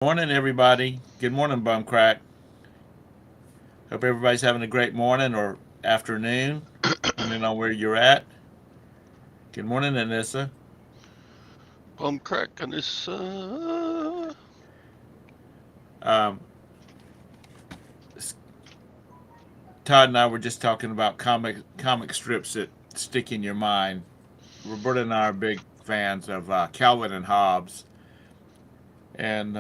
Morning, everybody. Good morning, Bumcrack. Hope everybody's having a great morning or afternoon, depending on where you're at. Good morning, Anissa. Bum crack on this. Um, Todd and I were just talking about comic strips that stick in your mind. Roberta and I are big fans of Calvin and Hobbes, and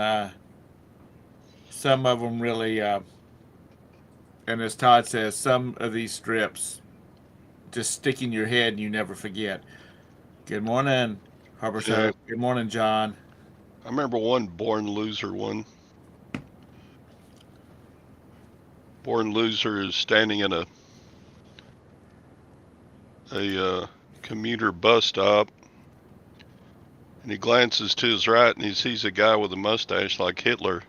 some of them really, and as Todd says, some of these strips just stick in your head and you never forget. Good morning, Harper's Yeah, Hope. Good morning, John. I remember one Born Loser one. Born Loser is standing in a commuter bus stop, and he glances to his right, and he sees a guy with a mustache like Hitler.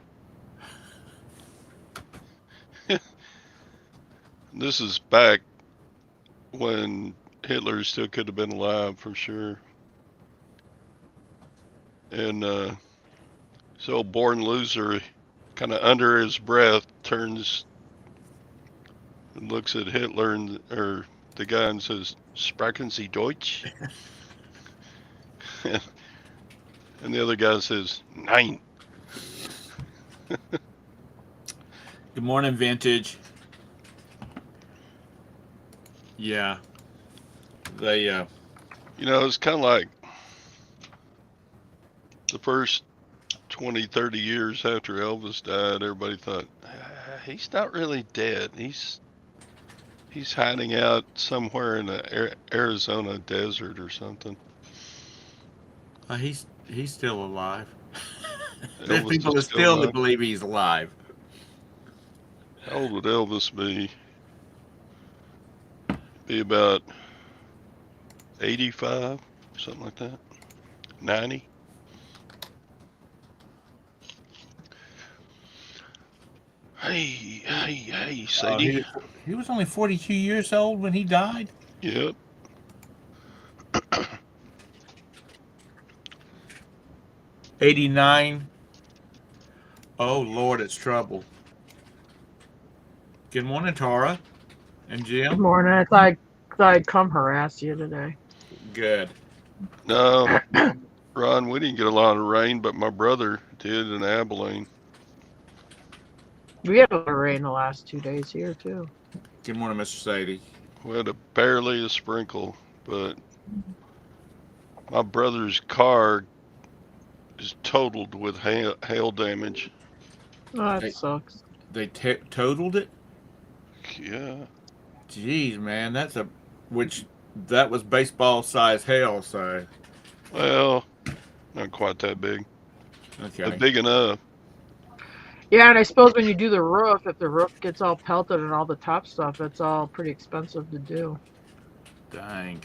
This is back when Hitler still could have been alive for sure. And so Born Loser, kind of under his breath, turns and looks at Hitler or the guy and says, "Sprechen Sie Deutsch?" And the other guy says, "Nein." Good morning, Vintage. Yeah, they. It's kind of like the first 20, 30 years after Elvis died, everybody thought, he's not really dead. He's hiding out somewhere in the Arizona desert or something. He's still alive. There's Elvis people is that still still alive. believe he's alive. How old would Elvis be? Be about 85, something like that. 90. Hey, Sadie. He was only 42 years old when he died. Yep. 89. Oh Lord, it's trouble. Good morning, Tara and Good Jim. morning. I thought I'd come harass you today. Good. No, Ron, we didn't get a lot of rain, but my brother did in Abilene. We had a lot of rain the last 2 days here too. Good morning, Mr. Sadie. We had barely a sprinkle, but my brother's car is totaled with hail damage. Oh, that They sucks. they totaled it. Yeah. Jeez, man, which that was baseball size hail. So Well, not quite that big, but okay, big enough. Yeah, and I suppose when you do the roof, if the roof gets all pelted and all the top stuff, it's all pretty expensive to do. dang.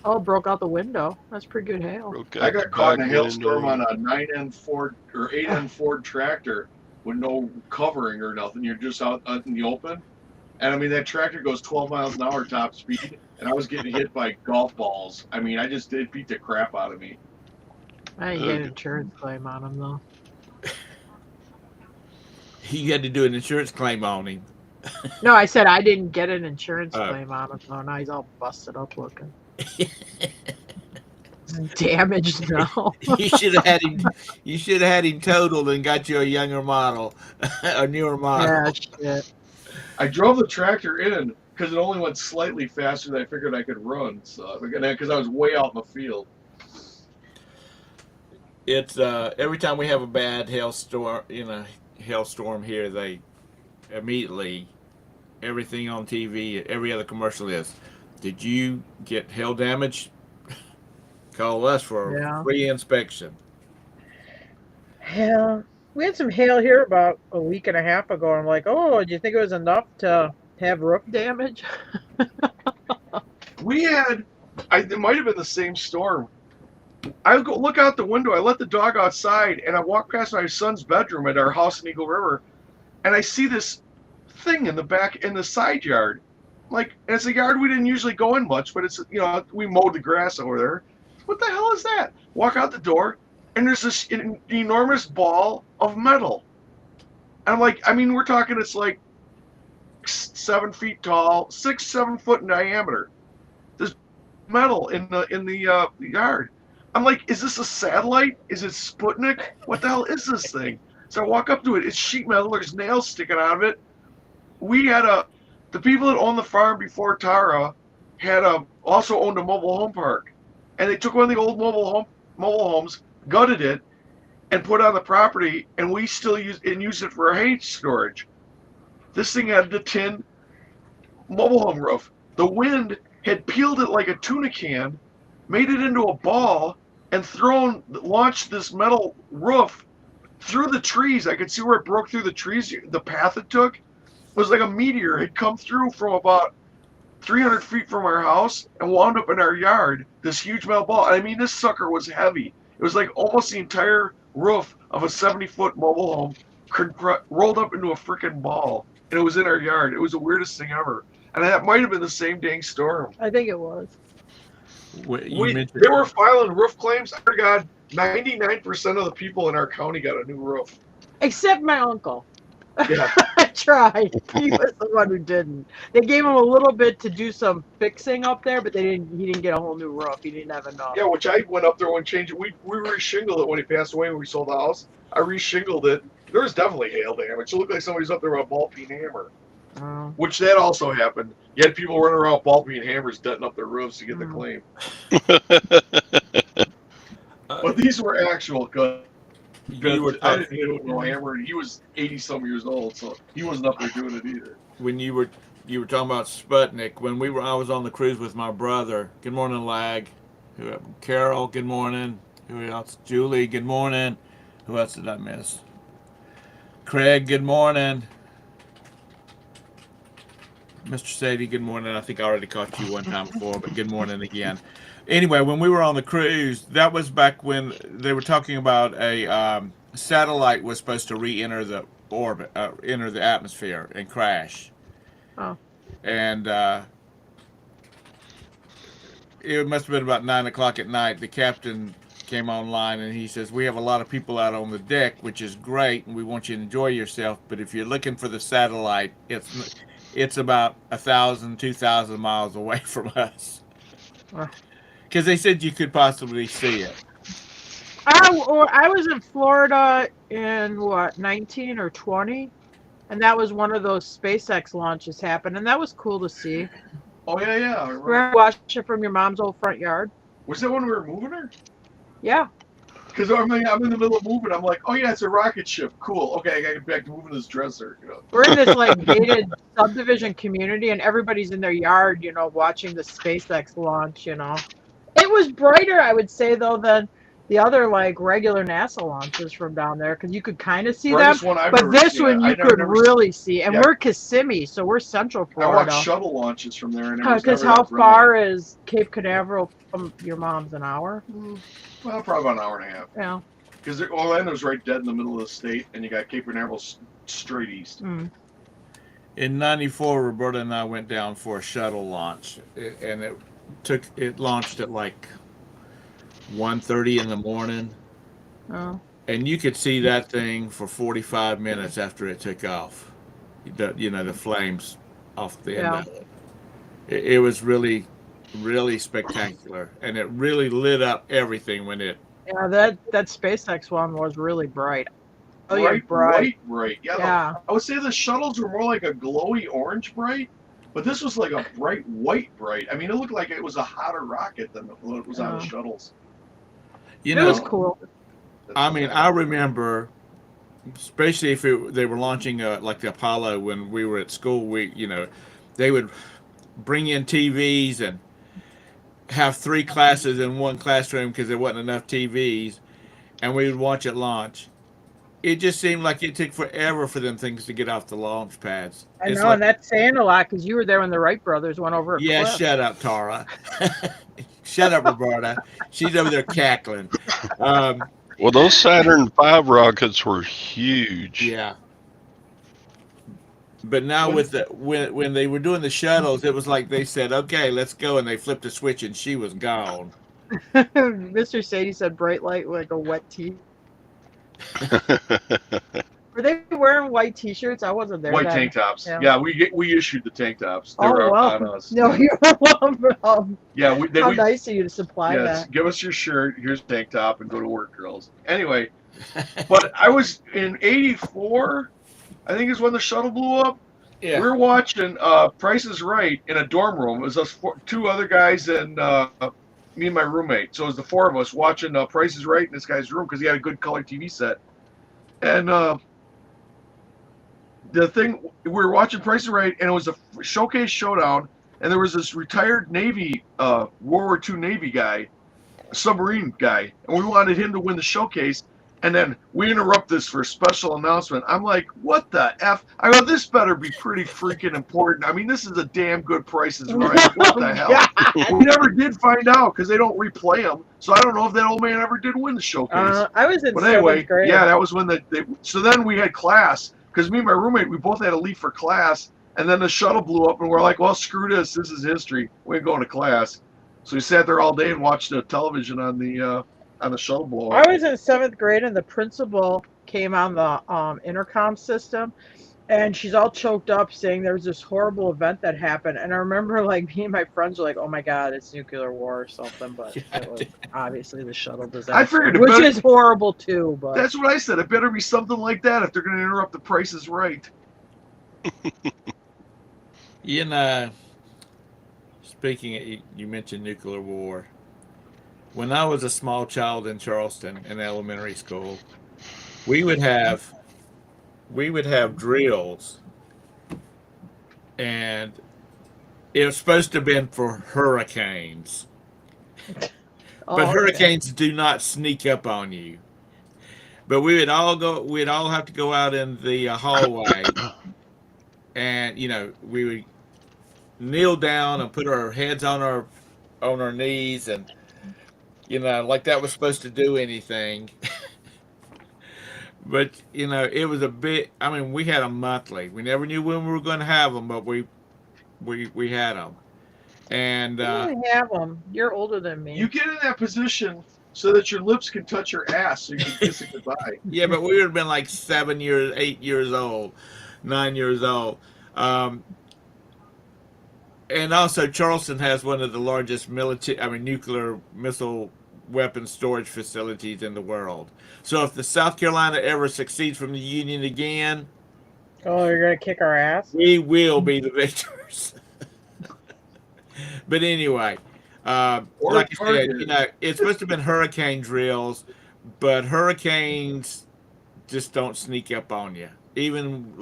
Oh, broke out the window. That's pretty good hail. Broke I out the got caught back in a hailstorm window. on a 9N Ford or 8N Ford tractor with no covering or nothing. You're just out in the open. And I mean, that tractor goes 12 miles an hour top speed. And I was getting hit by golf balls. I mean, I just did beat the crap out of me. I didn't get an Ugh. insurance claim on him though. He had to do an insurance claim on him. No, I said I didn't get an insurance Uh, claim on him though. Now he's all busted up looking. He's damaged now. you should have had him. You should have had him totaled and got you a younger model, a newer Yeah, model. shit. I drove the tractor in because it only went slightly faster than I figured I could run. So, because I was way out in the field. It's every time we have a bad hailstorm here, they immediately everything on TV, every other commercial is, did you get hail damage? Call us for a Yeah. free inspection. Yeah. We had some hail here about a week and a half ago. I'm like, oh, do you think it was enough to have roof damage? We had, it might have been the same storm. I go look out the window. I let the dog outside, and I walk past my son's bedroom at our house in Eagle River, and I see this thing in the back in the side yard. Like, and it's a yard we didn't usually go in much, but it's we mowed the grass over there. What the hell is that? Walk out the door, and there's this enormous ball of metal. And I'm like, I mean, we're talking it's like 7 feet tall, 6-7 foot in diameter. There's metal in the yard. I'm like, is this a satellite? Is it Sputnik? What the hell is this thing? So I walk up to it. It's sheet metal. There's nails sticking out of it. We had the people that owned the farm before Tara had also owned a mobile home park, and they took one of the old mobile homes, gutted it, and put it on the property, and we still use it for hay storage. This thing had the tin mobile home roof. The wind had peeled it like a tuna can, made it into a ball, and launched this metal roof through the trees. I could see where it broke through the trees. The path it took was like a meteor had come through from about 300 feet from our house and wound up in our yard, this huge metal ball. I mean, this sucker was heavy. It was like almost the entire roof of a 70-foot mobile home rolled up into a freaking ball, and it was in our yard. It was the weirdest thing ever. And that might have been the same dang storm. I think it was. They were filing roof claims. Oh, God, 99% of the people in our county got a new roof. Except my uncle. Yeah. I tried. He was the one who didn't. They gave him a little bit to do some fixing up there, but he didn't get a whole new roof. He didn't have enough. Yeah, which I went up there and changed it. We re-shingled it when he passed away when we sold the house. I re-shingled it. There was definitely hail damage. It looked like somebody's up there with a ball-peen hammer. Oh. Which that also happened. You had people running around with ball-peen hammers denting up their roofs to get the claim. But these were actual guns. I didn't hit it with no hammer, and he was 80-some years old, so he wasn't up there doing it either. When you were talking about Sputnik, when I was on the cruise with my brother. Good morning, Lag. Carol, good morning. Who else? Julie, good morning. Who else did I miss? Craig, good morning. Mr. Sadie, good morning. I think I already caught you one time before, but good morning again. Anyway, when we were on the cruise, that was back when they were talking about a satellite was supposed to re-enter the orbit, enter the atmosphere and crash. Oh. And it must have been about 9 o'clock at night. The captain came online and he says, "We have a lot of people out on the deck, which is great, and we want you to enjoy yourself. But if you're looking for the satellite, it's about 1,000, 2,000 miles away from us." Because they said you could possibly see it. I was in Florida in 19 or 20, and that was one of those SpaceX launches happened, and that was cool to see. Oh yeah. Remember watching it from your mom's old front yard? Was that when we were moving her? Yeah. Because I'm in the middle of moving. I'm like, oh yeah, it's a rocket ship. Cool. Okay, I gotta get back to moving this dresser. We're in this like gated subdivision community, and everybody's in their yard, watching the SpaceX launch. It was brighter, I would say, though, than the other like regular NASA launches from down there, because you could kind of see them. But this one you could really see, and we're Kissimmee, so we're Central Florida. I watched shuttle launches from there, and because how far is Cape Canaveral from your mom's? An hour? Well, probably about an hour and a half. Yeah. Because Orlando's right dead in the middle of the state, and you got Cape Canaveral straight east. Mm. In '94, Roberta and I went down for a shuttle launch, and it launched at like 1:30 in the morning. Oh. And you could see that thing for 45 minutes after it took off. The flames off the end of it. It was really, really spectacular, and it really lit up everything when it. Yeah, that SpaceX one was really bright. Bright. Yeah. I would say the shuttles were more like a glowy orange bright, but this was like a bright white bright. I mean, it looked like it was a hotter rocket than what was on the shuttles. It was cool. I mean, I remember, especially if they were launching like the Apollo when we were at school. They would bring in TVs and have 3 classes in one classroom because there wasn't enough TVs, and we would watch it launch. It just seemed like it took forever for them things to get off the launch pads. I know, and that's saying a lot because you were there when the Wright brothers went over. Yeah, shut up, Tara. Shut up, Roberta. She's over there cackling. Well, those Saturn V rockets were huge. Yeah. But now when they were doing the shuttles, it was like they said, "Okay, let's go," and they flipped a switch and she was gone. Mr. Sadie said bright light like a wet tee. Were they wearing white T-shirts? I wasn't there. White then. tank tops. Yeah. Yeah, we issued the tank tops. They Oh were well. on us. No, you're welcome. Yeah, How nice of you to supply yes, that. give us your shirt. Here's a tank top and go to work, girls. Anyway, but I was in '84. I think is when the shuttle blew up. Yeah. We were watching Price is Right in a dorm room. It was us two other guys and me and my roommate. So it was the four of us watching Price is Right in this guy's room because he had a good color TV set. And the thing we were watching Price is Right, and it was a showcase showdown. And there was this retired Navy, World War II Navy guy, a submarine guy, and we wanted him to win the showcase. And then we interrupt this for a special announcement. I'm like, what the F? I go, this better be pretty freaking important. I mean, this is a damn good Price is Right. What the hell? God. We never did find out because they don't replay them. So I don't know if that old man ever did win the showcase. I was in But anyway, 7th grade. yeah, that was when so then we had class because me and my roommate, we both had to leave for class. And then the shuttle blew up and we're like, well, screw this. This is history. We ain't going to class. So we sat there all day and watched the television on the shuttle blow up. I was in 7th grade, and the principal came on the intercom system, and she's all choked up, saying there was this horrible event that happened. And I remember, like, me and my friends were like, "Oh my God, it's nuclear war or something." But it was obviously the shuttle disaster, I figured it which better- is horrible too. But That's what I said. It better be something like that if they're going to interrupt the Price is Right. You know, speaking of, you mentioned nuclear war. When I was a small child in Charleston in elementary school, we would have drills, and it was supposed to have been for hurricanes. But hurricanes do not sneak up on you. But we'd all have to go out in the hallway, and we would kneel down and put our heads on our knees, and like that was supposed to do anything. But it was a bit. I mean, we had them monthly. We never knew when we were going to have them, but we had them. And you didn't have them. You're older than me. You get in that position so that your lips can touch your ass so you can kiss it goodbye. yeah, but we would have been like 7 years, 8 years old, 9 years old. And also, Charleston has one of the largest nuclear missile weapon storage facilities in the world. So if the South Carolina ever succeeds from the Union again, Oh, you're gonna kick our ass? we will be the victors. But anyway, like I said, it's supposed to have been hurricane drills, but hurricanes just don't sneak up on you. Even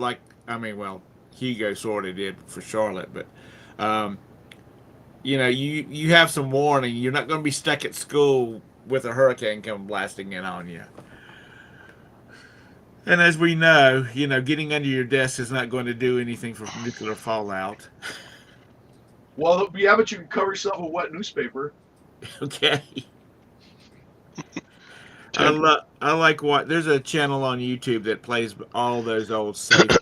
Hugo sort of did for Charlotte, but you have some warning. You're not going to be stuck at school with a hurricane coming blasting in on you. And as we know, getting under your desk is not going to do anything for nuclear fallout. Well, yeah, but you can cover yourself with wet newspaper. Okay. I like what there's a channel on YouTube that plays all those old safety,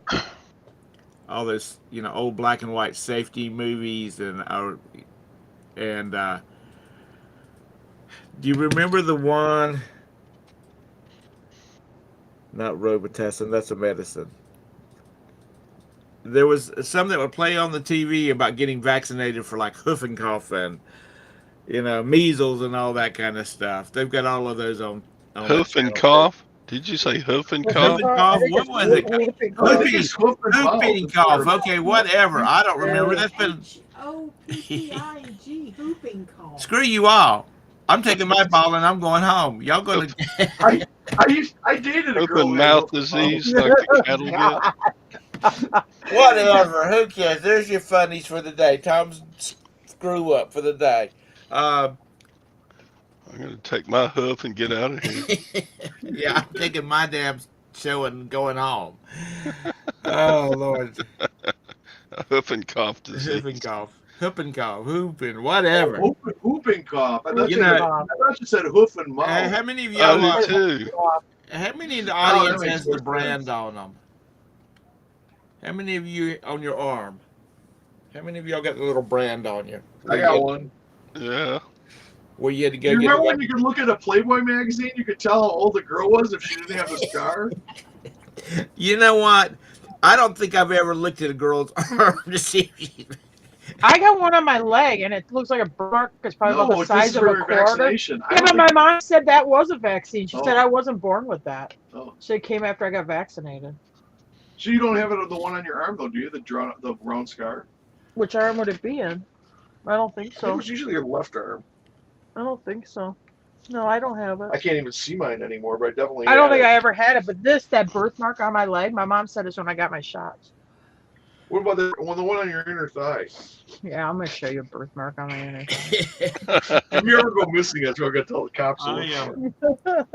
all those old black and white safety movies and do you remember the one? Not Robitussin, that's a medicine. There was some that would play on the TV about getting vaccinated for like hoof and cough and measles and all that kind of stuff. They've got all of those on Hoof and cough? Did you say hoof and Hoof cough? and cough? What was it? Whooping cough. Okay, whatever. I don't remember. That's been Hooping whooping cough. Screw you all. I'm taking my ball and I'm going home. Y'all going to I dated a girl. Open mouth disease like the cattle get? Whatever. Who cares? There's your funnies for the day. Tom's screw up for the day. I'm going to take my hoof and get out of here. Yeah, I'm taking my damn show and going home. Oh, Lord. Hoof and cough disease. Whooping cough, whooping, whatever. Whooping cough. I thought You you know- said hoof and mouth. How many of y'all I do too. how many in the audience makes has the more brand sense. on them? How many of you on your arm? How many of y'all got the little brand on you? I got one. Yeah. where you had to Do go you get remember like, when you could look at a Playboy magazine? You could tell how old the girl was if she didn't have the scar. you know what? I don't think I've ever looked at a girl's arm to see if she. I got one on my leg, and it looks like a birthmark. It's probably about the No, this size is of a for your quarter. vaccination. I Yeah, don't but my think. mom said that was a vaccine. She said Oh. I wasn't born with that. Oh. So it came after I got vaccinated. So you don't have it on the one on your arm though, do you? The round scar. Which arm would it be in? I don't think It so. was usually your left arm. I don't think so. No, I don't have I it. can't even see mine anymore, but I definitely I don't had think it. I ever had it, but that birthmark on my leg, my mom said it's when I got my shots. What about the one on your inner thigh? Yeah, I'm gonna show you a birthmark on my inner thigh. If you ever go missing, that's what I got to tell the cops. To look for.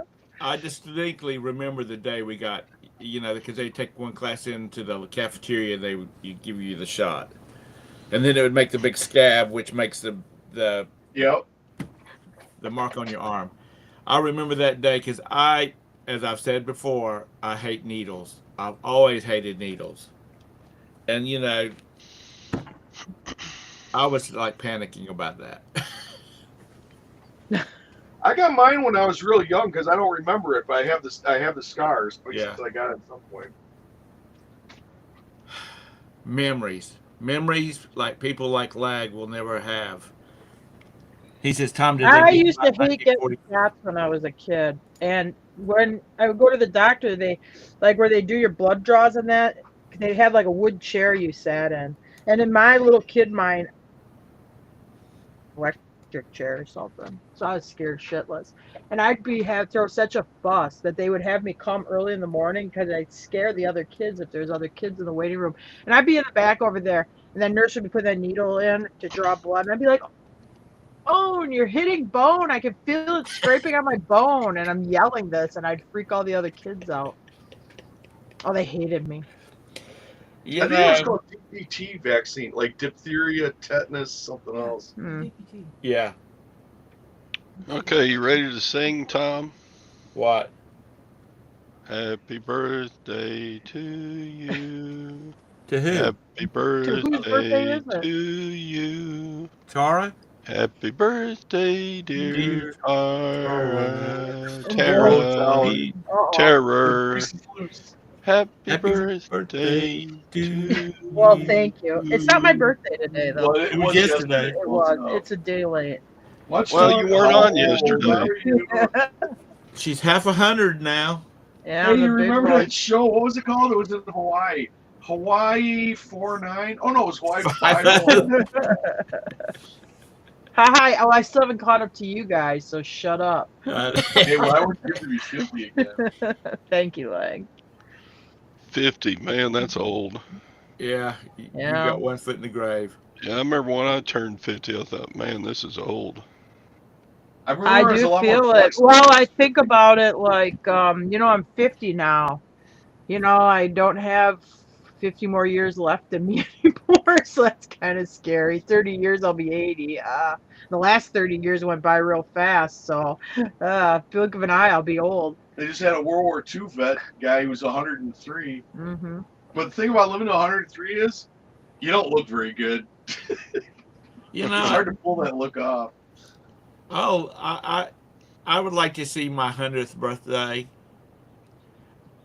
I distinctly remember the day we got, because they take one class into the cafeteria, they would give you the shot, and then it would make the big scab, which makes the Yep. the mark on your arm. I remember that day because as I've said before, I hate needles. I've always hated needles, and I was like panicking about that. I got mine when I was really young because I don't remember it, but I have this. I have the scars because Yeah. I got it at some point. Memories like people like Lag will never have. He says, "Tom, did they I get used to by hate getting 1940?" shots when I was a kid. And when I would go to the doctor, they like where they do your blood draws and that, they had like a wood chair you sat in. And in my little kid mind, electric chair or something. So I was scared shitless. And have throw such a fuss that they would have me come early in the morning because I'd scare the other kids if there's other kids in the waiting room. And I'd be in the back over there, and then nurse would be putting that needle in to draw blood, and I'd be like, bone, you're hitting bone. I can feel it scraping on my bone. And I'm yelling this, and I'd freak all the other kids out. Oh, they hated me. I think it was called DPT vaccine, like diphtheria, tetanus, something else. Yeah. Okay, you ready to sing, Tom? What? Happy birthday to you. To who? Happy whose birthday birthday is it? to you. Tara? Happy birthday, dear Tara. Tara. Terror. Happy Happy birthday to you. Well, thank you. It's not my birthday today, though. Well, it was yesterday. It was. It's a day late. Well, you weren't on yesterday. She's half 100 now. Yeah, Hey, I'm you a big remember boy. that show? What was it called? It was in Hawaii. Hawaii 49. Oh no, it was Hawaii 50. Hi. Oh, I still haven't caught up to you guys, so shut up. Hey, well, I would give to be 50 again. Thank you, Leg. 50, man, that's old. Yeah, you Yeah. got one foot in the grave. Yeah, I remember when I turned 50, I thought, man, this is old. I I remember it was a do lot more feel it. flexible. Well, I think about it like, I'm 50 now. I don't have 50 more years left in me anymore, so that's kind of scary. 30 years, I'll be 80. The last 30 years went by real fast, so blink of an eye, I'll be old. They just had a World War II vet guy who was 103. Mm-hmm. But the thing about living to 103 is you don't look very good. You It's know, hard to pull that look off. I would like to see my 100th birthday,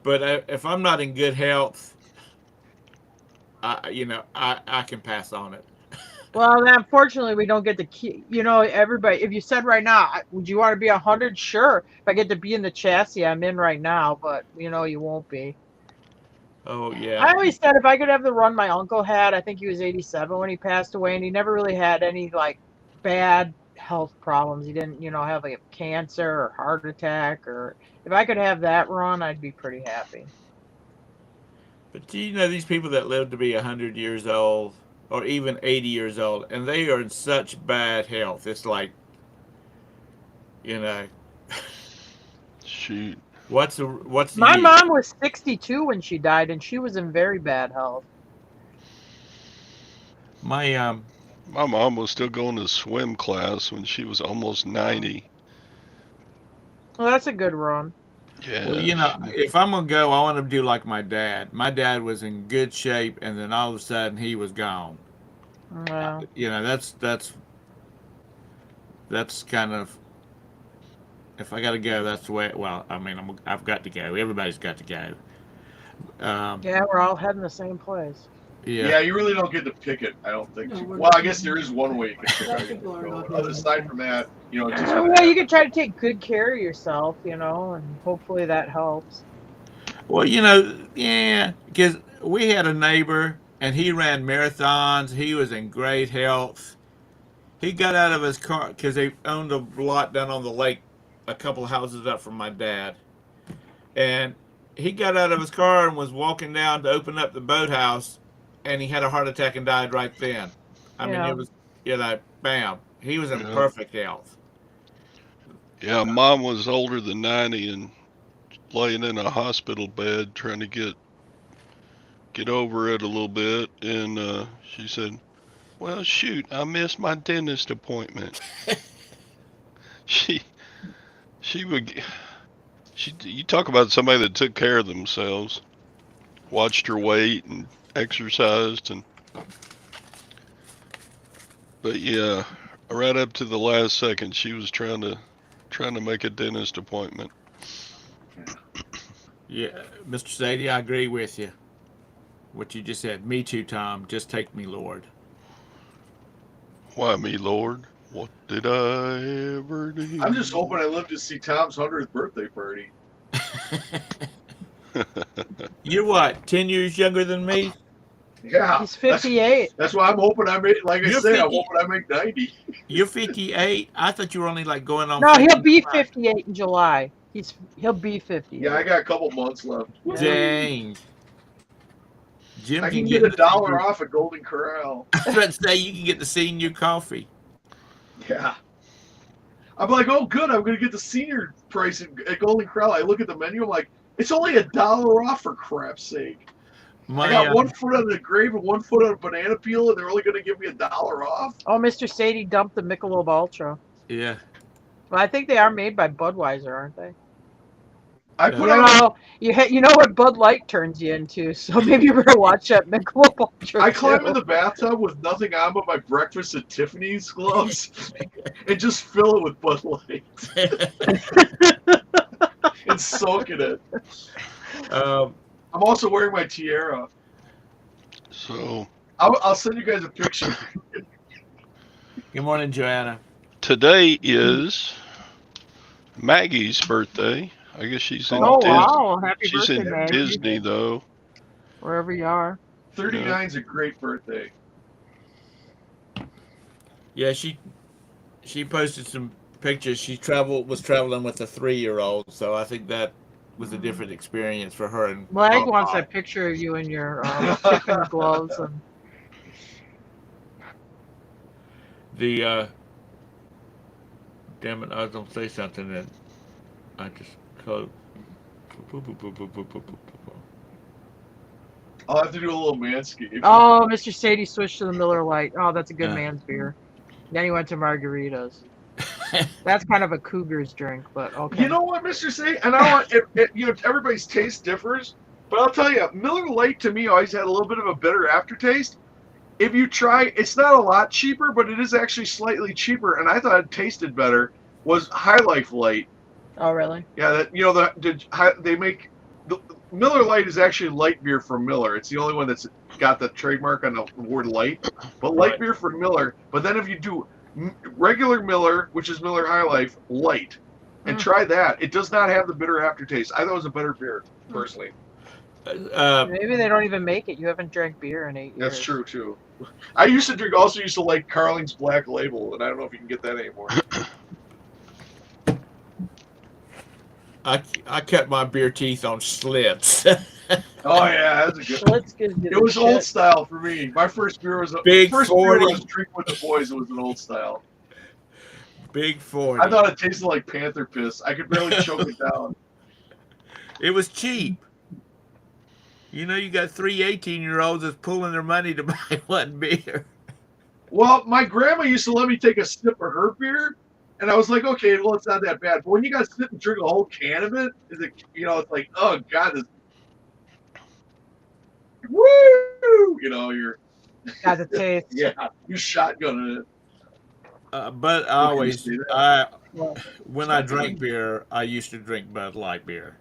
but if I'm not in good health, I can pass on it. Well, unfortunately, we don't get to keep, everybody. If you said right now, would you want to be 100? Sure. If I get to be in the chassis I'm in right now, but, you won't be. Oh, yeah. I always said if I could have the run my uncle had, I think he was 87 when he passed away, and he never really had any, bad health problems. He didn't, have, cancer or heart attack, or if I could have that run, I'd be pretty happy. But these people that live to be 100 years old or even 80 years old, and they are in such bad health. It's like, Shoot. what's the My mom was 62 when she died, and she was in very bad health. My mom was still going to swim class when she was almost 90. Well, that's a good run. Yeah. Well, if I'm gonna go, I want to do like my dad. My dad was in good shape, and then all of a sudden he was gone. Well, That's that's kind of, if I got to go, that's the way. Well, I mean, I've got to go. Everybody's got to go. Um, Yeah, we're all heading the same place. yeah. Yeah, you really don't get to pick it. I don't think. No, we're Well, I not. guess there is one way you can pick Some how you people are go. not But other here. aside from that, it's just Well, you can try to take good care of yourself, and hopefully that helps. Well, yeah, because we had a neighbor and he ran marathons. He was in great health. He got out of his car because they owned a lot down on the lake, a couple of houses up from my dad. And he got out of his car and was walking down to open up the boathouse, and he had a heart attack and died right then. I mean, Yeah. it was, bam. He was in Yeah. perfect health. Yeah, Mom was older than 90 and laying in a hospital bed trying to get over it a little bit, and she said, "Well, shoot, I missed my dentist appointment." she she would you talk about somebody that took care of themselves, watched her weight and exercised, but yeah, right up to the last second she was trying to make a dentist appointment. Yeah, Mr. Sadie, I agree with you. What you just said. Me too, Tom. Just take me, Lord. Why me, Lord? What did I ever do? I'm just hoping I live to see Tom's 100th birthday party. You're what, 10 years younger than me? Yeah, He's 58. That's why I'm hoping I make. Like I You're say, I'm 50. hoping I make 90. You're 58. I thought you were only like going on No, he'll be 55. 58 in July. He'll be 58. Yeah, I got a couple months left. Dang. Jim I can can get get the $1 senior. off at Golden Corral. I was about to say you can get the senior coffee. Yeah. I'm like, oh, good. I'm going to get the senior price at Golden Corral. I look at the menu. I'm like, it's only $1 off for crap's sake. My I got 1 foot on the grape and 1 foot on a banana peel, and they're only going to give me $1 off. Oh, Mr. Sadie dumped the Michelob Ultra. yeah. Well, I think they are made by Budweiser, aren't they? I Yeah. put You on. know, you know what Bud Light turns you into, so maybe you better watch that Michelob Ultra. I climb in too. the bathtub with nothing on but my breakfast at Tiffany's gloves and just fill it with Bud Light and soak in it. um, I'm also wearing my tiara. So I'll send you guys a picture. good morning, Joanna. today is Maggie's birthday. I guess she's in Oh, Disney. wow. Happy She's birthday, in Maggie. Disney though. Wherever you are. 39 is a great birthday. Yeah, she posted some pictures. She was traveling with a 3-year-old, so I think that was a different experience for her. And Lag wants that picture of you in your Tiffany gloves. And the damn it, I was gonna say something and I just closed. I'll have to do a little manscape. oh, Mr. Sadie switched to the Miller Lite. Oh, that's a good Yeah. man's beer. Then he went to margaritas. That's kind of a cougar's drink, but okay. You know what, Mr. C? And I want everybody's taste differs, but I'll tell you, Miller Lite to me always had a little bit of a bitter aftertaste. If you try, it's not a lot cheaper, but it is actually slightly cheaper, and I thought it tasted better. Was High Life Light? Oh, really? Yeah, they make the Miller Lite is actually light beer from Miller. It's the only one that's got the trademark on the word light. But light beer from Miller. But then if you do regular Miller, which is Miller High Life Light, and try that, it does not have the bitter aftertaste. I thought it was a better beer personally. Maybe they don't even make it. You haven't drank beer in 8 years. That's true too. I used to like Carling's Black Label, and I don't know if you can get that anymore. I cut my beer teeth on Schlitz. Oh yeah, that's a good. Let's get It was old style for me. My first beer was Big first 40. beer I was drinking with the boys. It was an old style. Big 40. I thought it tasted like panther piss. I could barely choke it down. It was cheap. You know, you got 3 18-year-olds that's pulling their money to buy one beer. Well, my grandma used to let me take a sip of her beer, and I was like, okay, well, it's not that bad. But when you got to sit and drink a whole can of it, it's like, oh god, this, woo! You're Got the taste. yeah, you shotgunning it. But I What can you always, say that? Well, when I drank beer, I used to drink Bud Light beer.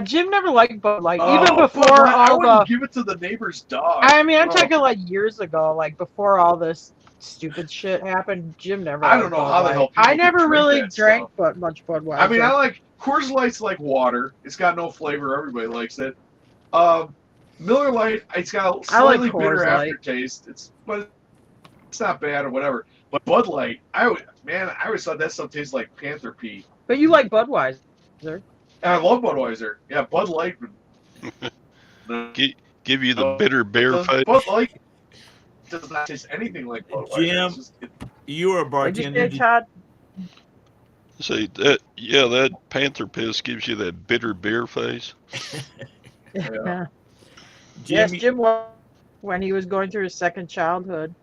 Jim never liked Bud Light, even Oh, Bud before Light, I all wouldn't the. give it to the neighbor's dog. I mean, I'm Oh, talking like years ago, like before all this stupid shit happened. Jim never I liked don't know Bud how the Light. hell I people could never drink really that drank stuff. but much Budweiser. I mean, I like Coors Light's like water. It's got no flavor. Everybody likes it. Miller Lite, it's got a I like slightly bitter Coors Light. aftertaste. But it's not bad or whatever. But Bud Light, I always thought that stuff tastes like Panther Pee. But you like Budweiser. And I love Budweiser. Yeah, Bud Light. Give you the bitter bear face. Bud Light does not taste anything like Budweiser. Jim, you were a What'd you bartender. say, Todd? See that panther piss gives you that bitter beer face. Yeah. Yes, Jim, Jim was when he was going through his second childhood.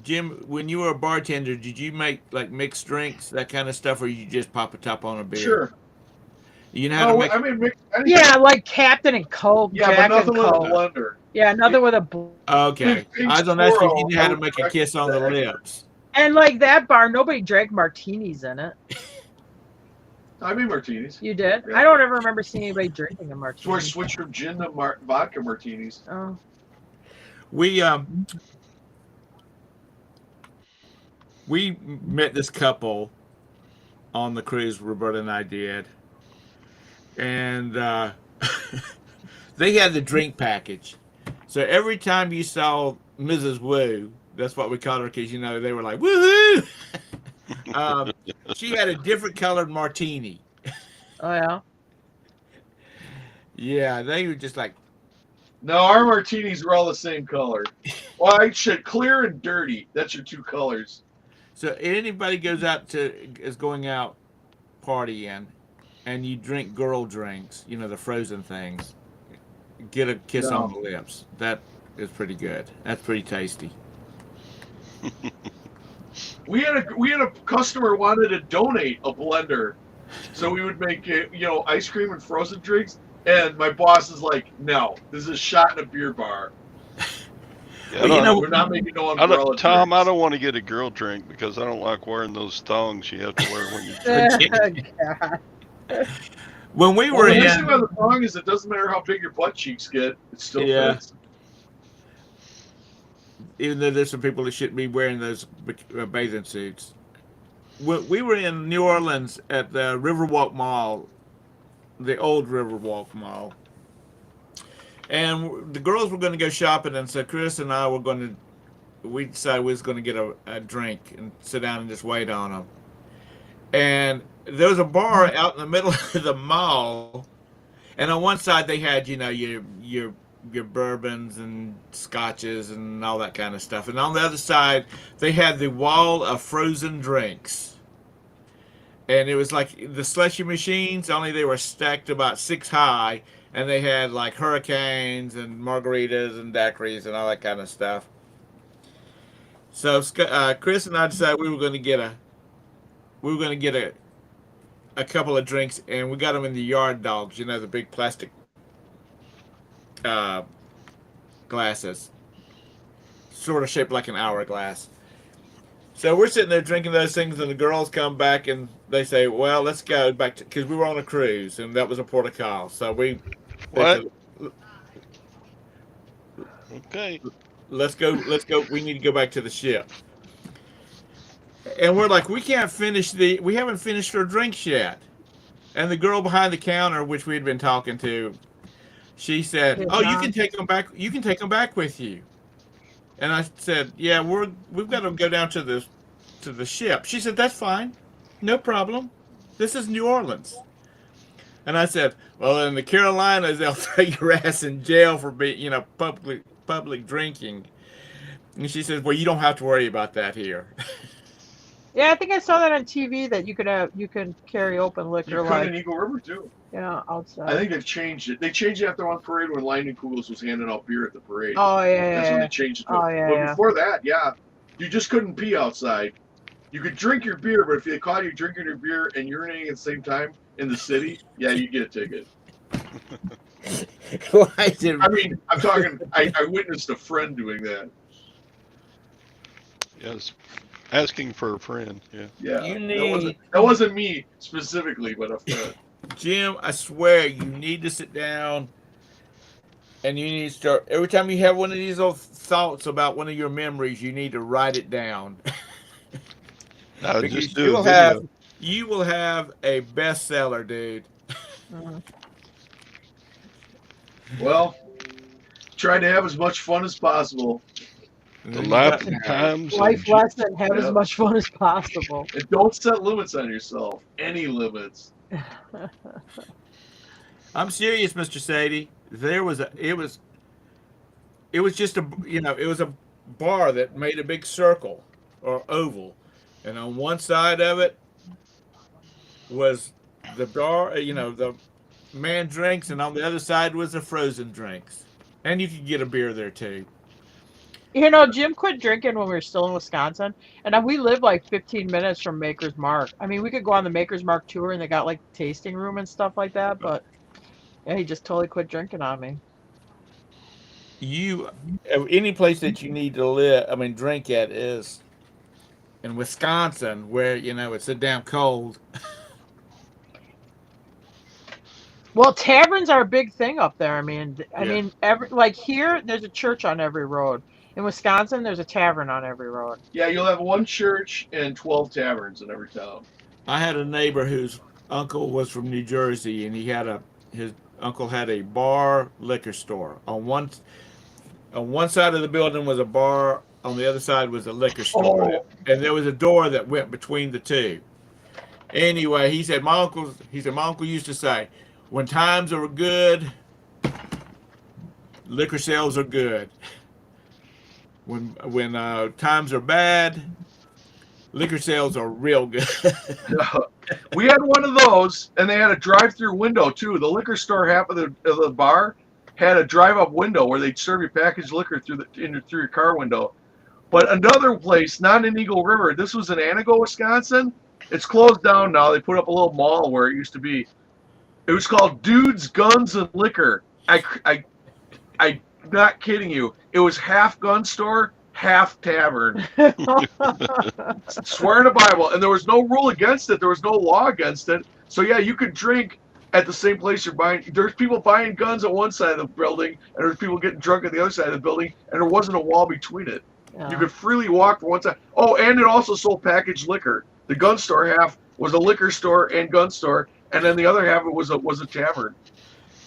Jim, when you were a bartender, did you make like mixed drinks, that kind of stuff, or you just pop a top on a beer? Sure. You know how to make. I mean, mix anything. Yeah, like Captain and Coke, Yeah, Jack but nothing and with a Coke. blender. Yeah, nothing with a. Okay, Big I was gonna ask you if squirrel, you knew how to no make a kiss on the breakfast. lips. And like that bar, nobody drank martinis in it. I mean martinis. You did? Yeah. I don't ever remember seeing anybody drinking a It's martini. where I switched from gin to vodka martinis. Oh. We met this couple on the cruise Roberta and I did, and they had the drink package. So every time you saw Mrs. Wu, that's what we called her because they were like woohoo. She had a different colored martini. Oh yeah. Yeah, they were just like. No, our martinis were all the same color. Well, I should clear and dirty. That's your two colors. So anybody is going out partying, and you drink girl drinks, the frozen things, get a kiss on the lips. That is pretty good. That's pretty tasty. We had a customer wanted to donate a blender, so we would make ice cream and frozen drinks. And my boss is like, "No, this is a shot in a beer bar. Yeah, we're not making no umbrella Tom, drinks." I don't want to get a girl drink because I don't like wearing those thongs you have to wear when you drink. God. When we Well, were the nice thing in, about the thong is it doesn't matter how big your butt cheeks get; it still fits. even though there's some people that shouldn't be wearing those bathing suits. We were in New Orleans at the Riverwalk Mall, the old Riverwalk Mall. And the girls were going to go shopping, and so Chris and I we decided we was going to get a drink and sit down and just wait on them. And there was a bar out in the middle of the mall, and on one side they had, your bourbons and scotches and all that kind of stuff. And on the other side, they had the wall of frozen drinks. And it was like the slushy machines, only they were stacked about 6 high, and they had like hurricanes and margaritas and daiquiris and all that kind of stuff. So Chris and I decided we were going to get a couple of drinks, and we got them in the Yard Dogs, the big plastic glasses, sort of shaped like an hourglass. So we're sitting there drinking those things, and the girls come back and they say, "Well, let's go back to," because we were on a cruise and that was a port of call. So What? Okay. Let's go. We need to go back to the ship. And we're like, we haven't finished our drinks yet. And the girl behind the counter, which we had been talking to, she said, "Oh, you can take them back. You can take them back with you." And I said, "Yeah, we've got to go down to the ship." She said, "That's fine, no problem. This is New Orleans." And I said, "Well, in the Carolinas, they'll throw your ass in jail for being, public drinking." And she says, "Well, you don't have to worry about that here." Yeah, I think I saw that on TV that you can carry open liquor You could in Eagle River too. Yeah, outside. I think they've changed it. They changed it after one parade when Lightning Kugels was handing out beer at the parade. Oh yeah. That's when they changed it. Oh yeah. But before that, you just couldn't pee outside. You could drink your beer, but if they caught you drinking your beer and urinating at the same time in the city, you get a ticket. I mean, I'm talking. I witnessed a friend doing that. Yes, asking for a friend. Yeah. Yeah, You that wasn't me specifically, but a friend. Jim, I swear, you need to sit down and you need to start. Every time you have one of these old thoughts about one of your memories, you need to write it down. I'll just Because do a video. you will have a bestseller, dude. Mhm. Well, try to have as much fun as possible. And The then you got laughing times Life of lesson: have as Yep. much fun as possible. And don't set limits on yourself. Any limits. I'm serious, Mr. Sadie. It was just a it was a bar that made a big circle or oval, and on one side of it was the bar, the man drinks, and on the other side was the frozen drinks, and you could get a beer there too. Jim quit drinking when we were still in Wisconsin, and we live like 15 minutes from Maker's Mark. I mean, we could go on the Maker's Mark tour, and they got like tasting room and stuff like that. But yeah, he just totally quit drinking on me. You any place that you need to live, I mean, drink at is in Wisconsin, where it's so damn cold. Well, taverns are a big thing up there. I Yeah. mean, every like here, there's a church on every road. In Wisconsin, there's a tavern on every road. Yeah, you'll have one church and 12 taverns in every town. I had a neighbor whose uncle was from New Jersey, and his uncle had a bar liquor store. On one side of the building was a bar, on the other side was a liquor store, Oh, and there was a door that went between the two. Anyway, he said my uncle used to say, when times are good, liquor sales are good. When times are bad, liquor sales are real good. we had one of those, and they had a drive-through window too. The liquor store, half of the bar, had a drive-up window where they'd serve you packaged liquor through your car window. But another place, not in Eagle River, this was in Anago, Wisconsin. It's closed down now. They put up a little mall where it used to be. It was called Dudes, Guns, and Liquor. I'm not kidding you. It was half gun store, half tavern. Swear to the Bible. And there was no rule against it. There was no law against it. So yeah, you could drink at the same place you're buying. There's people buying guns at one side of the building, and there's people getting drunk at the other side of the building, and there wasn't a wall between it. You could freely walk from one side. Oh, and it also sold packaged liquor. The gun store half was a liquor store and gun store, and then the other half was a tavern.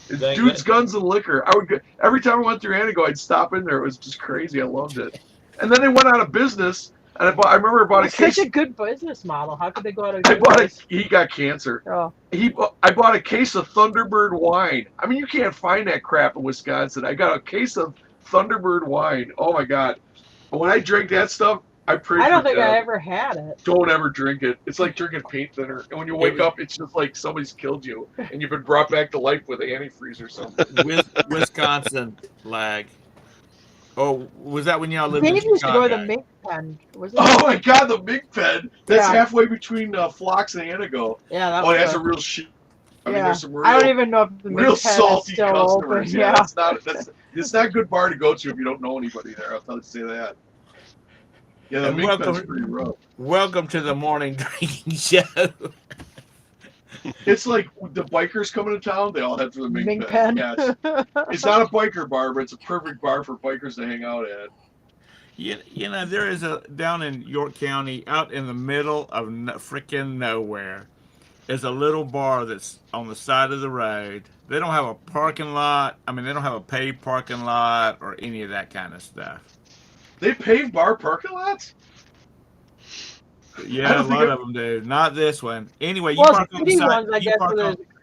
Dudes, guns, and liquor. I would go, every time I went through Anago, I'd stop in there. It was just crazy. I loved it. And then they went out of business, and I remember I bought a case. Such a good business model. How could they go out of business? He got cancer. Oh. I bought a case of Thunderbird wine. I mean, you can't find that crap in Wisconsin. I got a case of Thunderbird wine. Oh my God. When I drink that stuff, I don't think I ever had it. Don't ever drink it. It's like drinking paint thinner. And when you wake up, it's just like somebody's killed you. And you've been brought back to life with antifreeze or something. Wisconsin lag. Oh, was that when y'all lived in Chicago? They used to go to the Mink Pen. Oh my God, the Mink Pen. That's halfway between Phlox and Anago. Yeah, that's that's a real shit. I mean, there's some real, I don't even know if the real salty still customers. Open. Yeah, it's not a good bar to go to if you don't know anybody there. I'll tell you to say that. Yeah, the Mink Pen's pretty rough. Welcome to the morning drinking show. It's like the bikers coming to town, they all head for the Mink Pen. Yes. It's not a biker bar, but it's a perfect bar for bikers to hang out at. There is down in York County, out in the middle of freaking nowhere, is a little bar that's on the side of the road. They don't have a parking lot. I mean, they don't have a paved parking lot or any of that kind of stuff. They pave bar parking lots? Yeah, a lot of them do. Not this one. Anyway, you park on the side.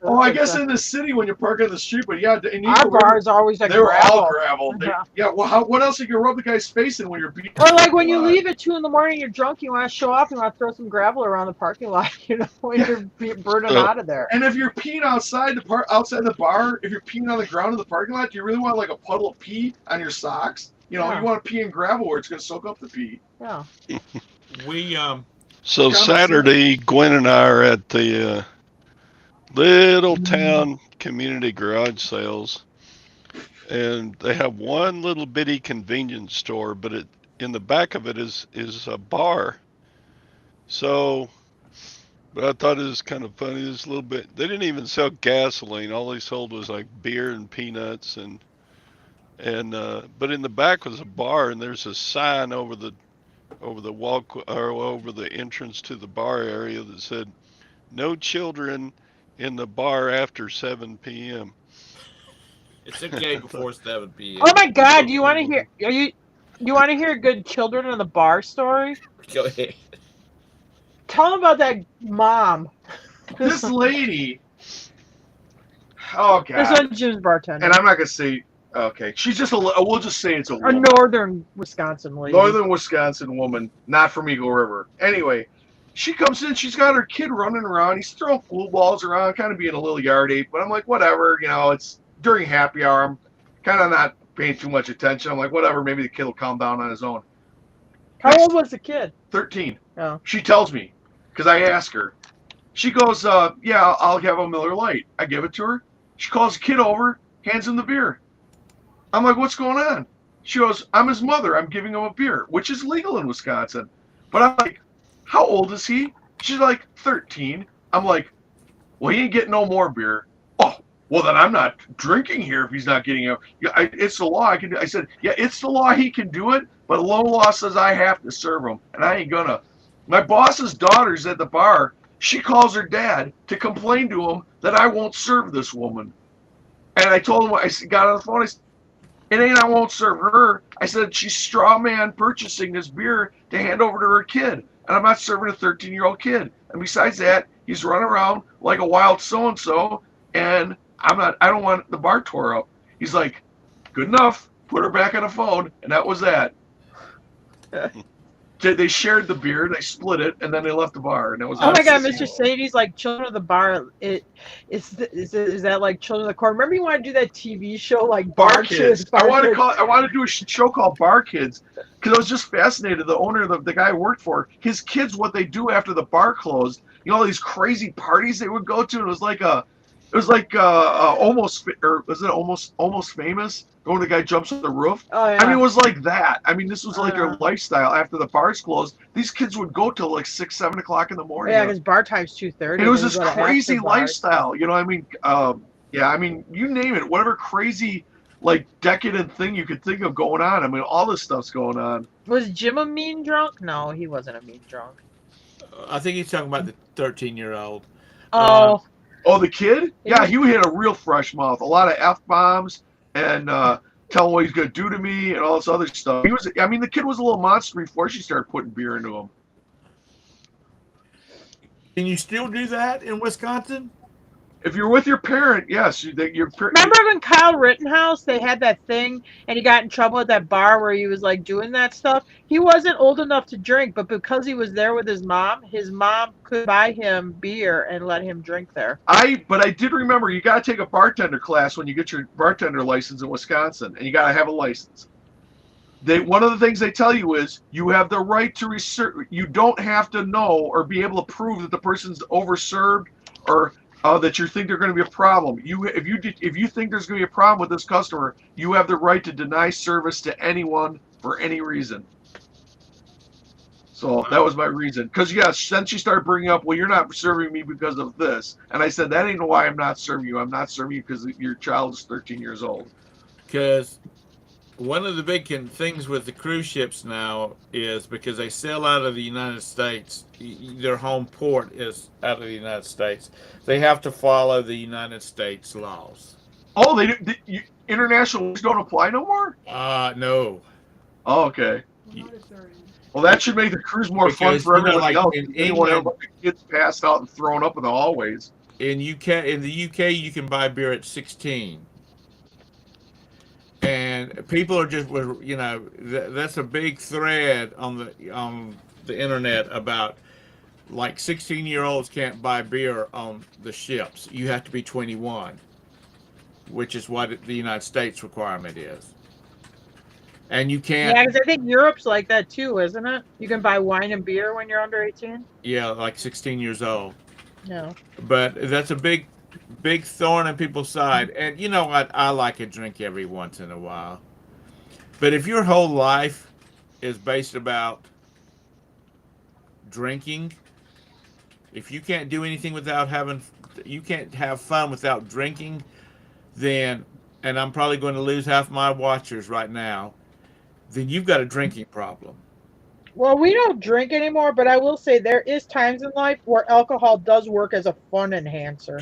I guess in the city when you're parking on the street, but yeah, our bars always like they were all gravel. Well, what else you can rub the guy's face in when you're beating? Or like when you leave at 2 a.m, you're drunk, you want to show off, you want to throw some gravel around the parking lot, when you're burning out of there. And if you're peeing outside the bar, if you're peeing on the ground in the parking lot, do you really want like a puddle of pee on your socks? You want to pee in gravel where it's going to soak up the pee. Yeah. So Saturday, Gwen and I are at the little town community garage sales, and they have one little bitty convenience store, but in the back of it is a bar. So, but I thought it was kind of funny. This little bit. They didn't even sell gasoline. All they sold was like beer and peanuts and but in the back was a bar, and there's a sign over the walk or over the entrance to the bar area that said no children in the bar after 7 p.m. It's okay before 7 p.m. Oh my God! Do you want to hear? You want to hear a good children in the bar story? Go ahead. Tell them about that mom. This lady. Oh This God. one's Jim's bartender. And I'm not gonna say. Okay, she's just a. We'll just say it's a A woman. northern Wisconsin lady. Northern Wisconsin woman, not from Eagle River. Anyway, she comes in. She's got her kid running around. He's throwing pool balls around, kind of being a little yard ape. But I'm like, whatever. You know, it's during happy hour. I'm kind of not paying too much attention. I'm like, whatever. Maybe the kid will calm down on his own. How old was the kid? 13. Oh. She tells me, because I ask her. She goes, yeah, I'll have a Miller Lite. I give it to her. She calls the kid over, hands him the beer. I'm like, what's going on? She goes, I'm his mother. I'm giving him a beer, which is legal in Wisconsin. But I'm like, how old is he? She's like, 13. I'm like, well, he ain't getting no more beer. Oh, well, then I'm not drinking here if he's not getting it. Yeah, it's the law. I said, yeah, it's the law. He can do it. But low law says I have to serve him, and I ain't gonna. My boss's daughter's at the bar. She calls her dad to complain to him that I won't serve this woman. And I told him, I got on the phone, I said, it ain't I won't serve her. I said, she's straw man purchasing this beer to hand over to her kid. And I'm not serving a 13-year-old kid. And besides that, he's running around like a wild so-and-so, and I don't want the bar tore up. He's like, good enough. Put her back on the phone, and that was that. They shared the beer, they split it, and then they left the bar, and that was. Oh my God, Mr. Sadie's like Children of the Bar. Is that like Children of the Corn? Remember you want to do that TV show like Bar Kids? I want to do a show called Bar Kids because I was just fascinated. The owner, the guy I worked for, his kids, what they do after the bar closed. You know, all these crazy parties they would go to. And it was like almost, or was it almost famous? When the guy jumps on the roof. Oh, yeah. I mean, it was like that. I mean, this was like their lifestyle after the bars closed. These kids would go till like 6, 7 o'clock in the morning. Yeah, because bar time's 2:30. And it was this crazy lifestyle. You know, I mean, yeah, I mean, you name it, whatever crazy, like decadent thing you could think of going on. I mean, all this stuff's going on. Was Jim a mean drunk? No, he wasn't a mean drunk. I think he's talking about the 13-year-old. Oh. Oh, the kid? Yeah, he had a real fresh mouth. A lot of F-bombs and tell him what he's going to do to me and all this other stuff. I mean, the kid was a little monster before she started putting beer into him. Can you still do that in Wisconsin? If you're with your parent, yes. Remember when Kyle Rittenhouse, they had that thing and he got in trouble at that bar where he was like doing that stuff? He wasn't old enough to drink, but because he was there with his mom could buy him beer and let him drink there. But I did remember you got to take a bartender class when you get your bartender license in Wisconsin, and you got to have a license. One of the things they tell you is you have the right to research. You don't have to know or be able to prove that the person's overserved or that you think they're going to be a problem. If you think there's going to be a problem with this customer, you have the right to deny service to anyone for any reason. So that was my reason. Because, yes, then she started bringing up, well, you're not serving me because of this. And I said, that ain't why I'm not serving you. I'm not serving you because your child is 13 years old. Because one of the big things with the cruise ships now is because they sail out of the United States, their home port is out of the United States. They have to follow the United States laws. Oh, international laws don't apply no more? No. Oh, okay. Well, that should make the cruise more fun for everybody else. In England, kids passed out and thrown up in the hallways. In the UK, you can buy beer at 16. And people are just, you know, that's a big thread on the internet about, like, 16-year-olds can't buy beer on the ships. You have to be 21, which is what the United States requirement is. And you can't. Yeah, because I think Europe's like that too, isn't it? You can buy wine and beer when you're under 18. Yeah, like 16 years old. No. But that's a big thorn in people's side. And you know what? I like a drink every once in a while. But if your whole life is based about drinking. If you can't do anything without having, you can't have fun without drinking, then, and I'm probably going to lose half my watchers right now, then you've got a drinking problem. Well, we don't drink anymore, but I will say there is times in life where alcohol does work as a fun enhancer.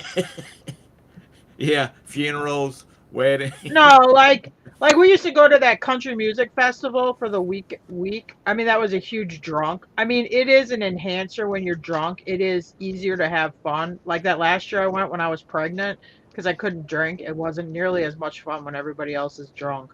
Yeah, funerals, weddings. No, like we used to go to that country music festival for the week. I mean, that was a huge drunk. I mean, it is an enhancer when you're drunk. It is easier to have fun. Like that last year I went when I was pregnant because I couldn't drink. It wasn't nearly as much fun when everybody else is drunk.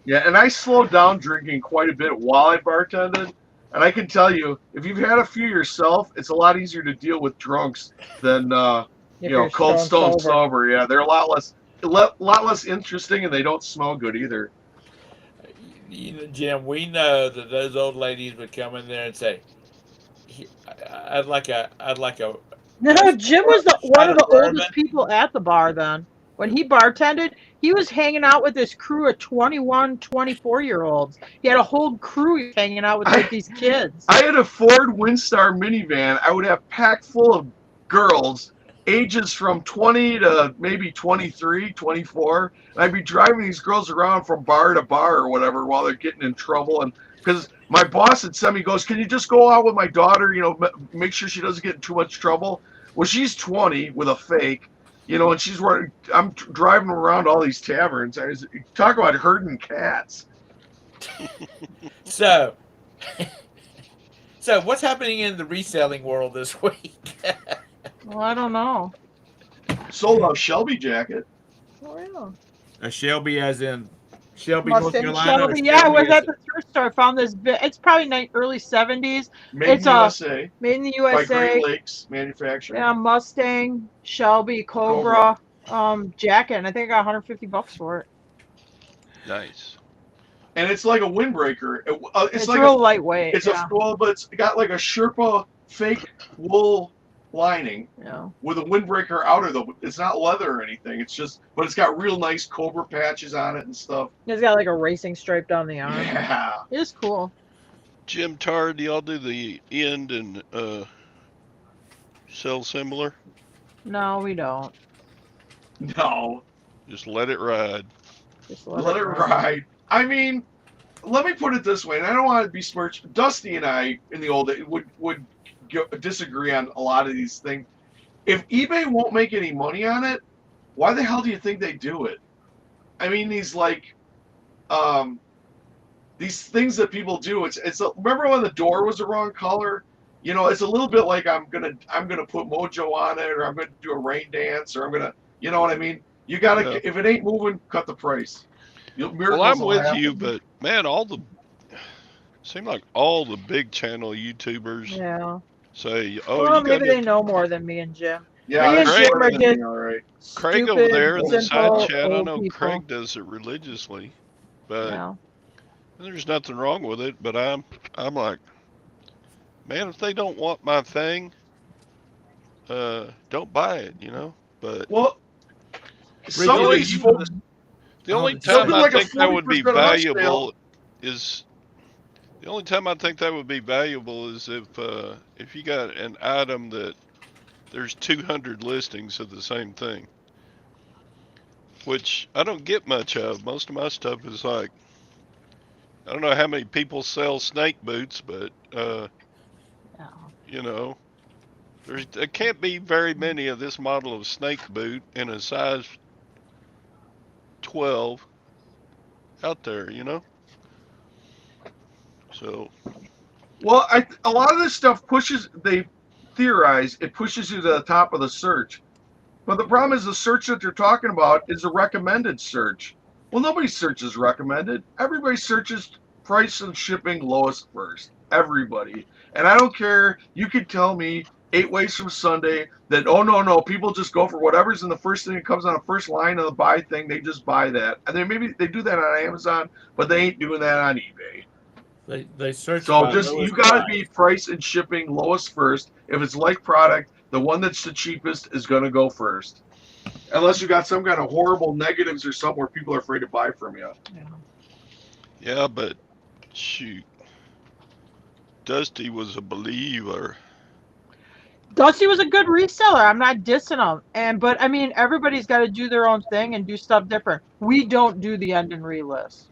Yeah, and I slowed down drinking quite a bit while I bartended. And I can tell you, if you've had a few yourself, it's a lot easier to deal with drunks than If you're Cold stone Stone sober. sober. Yeah, they're a lot less interesting, and they don't smell good either. You know, Jim, we know that those old ladies would come in there and say, I'd like No, a Jim was one shot of of the bourbon." oldest people at the bar then. When he bartended, he was hanging out with this crew of 21, 24-year-olds. He had a whole crew he was hanging out with, like I these kids. I had a Ford Windstar minivan. I would have packed full of girls, ages from 20 to maybe 23, 24. And I'd be driving these girls around from bar to bar or whatever while they're getting in trouble. And because my boss had sent me, goes, can you just go out with my daughter, make sure she doesn't get in too much trouble? Well, she's 20 with a fake, and I'm driving around all these taverns. Talk about herding cats. So, so what's happening in the reselling world this week? Well, I don't know. Sold a Shelby jacket. Oh, yeah. A Shelby, as in Shelby, North Mustang Carolina. Shelby. Yeah, I was at the thrift store. I found this. It's probably early 70s. Made It's in USA made in the by Great USA. Lakes Manufacturing. Yeah, Mustang Shelby Cobra jacket. And I think I got $150 for it. Nice. And it's like a windbreaker. It's like real lightweight. it's yeah. but it's got like a Sherpa fake wool lining Yeah. with a windbreaker outer though. It's not leather or anything. But it's got real nice Cobra patches on it and stuff. It's got like a racing stripe down the arm. Yeah. It's cool. Jim Tar, do y'all do the end and sell similar? No, we don't. No. Just let it ride. Just Let it ride. I mean, let me put it this way, and I don't want to besmirch. Dusty and I, in the old days, would disagree on a lot of these things. If eBay won't make any money on it, why the hell do you think they do it? I mean, these things that people do. Remember when the door was the wrong color? It's a little bit like I'm gonna put Mojo on it, or I'm gonna do a rain dance, or I'm gonna, you know what I mean? You gotta, if it ain't moving, cut the price. Well, I'm with you, but man, seem like all the big channel YouTubers Yeah. say, "Oh, Well, you maybe got they know more than me and Jim. Yeah, Me and Craig- Jim are just all right. Craig stupid, over there in the simple, side chat. I old know people. Craig does it religiously, but Yeah. there's nothing wrong with it. But I'm like, man, if they don't want my thing, don't buy it, But Well, some of these folks, the only Something time I like a think that would be 40% off sale. valuable is the only time I think that would be valuable is if you got an item that there's 200 listings of the same thing, which I don't get much of. Most of my stuff is like, I don't know how many people sell snake boots, but Yeah. there can't be very many of this model of snake boot in a size 12 out there, So well, a lot of this stuff they theorize, it pushes you to the top of the search. But the problem is the search that they're talking about is a recommended search. Well, nobody searches recommended. Everybody searches price and shipping lowest first. Everybody. And I don't care. You could tell me 8 ways from Sunday that, oh, no, people just go for whatever's in the first thing that comes on the first line of the buy thing. They just buy that. And then maybe they do that on Amazon, but they ain't doing that on eBay. They search. So by just, lowest you got to price. be price and shipping lowest first. If it's like product, the one that's the cheapest is going to go first. Unless you got some kind of horrible negatives or something where people are afraid to buy from you. Yeah. yeah, but Shoot. Dusty was a believer. Dusty was a good reseller. I'm not dissing him. But I mean, everybody's got to do their own thing and do stuff different. We don't do the end and relist.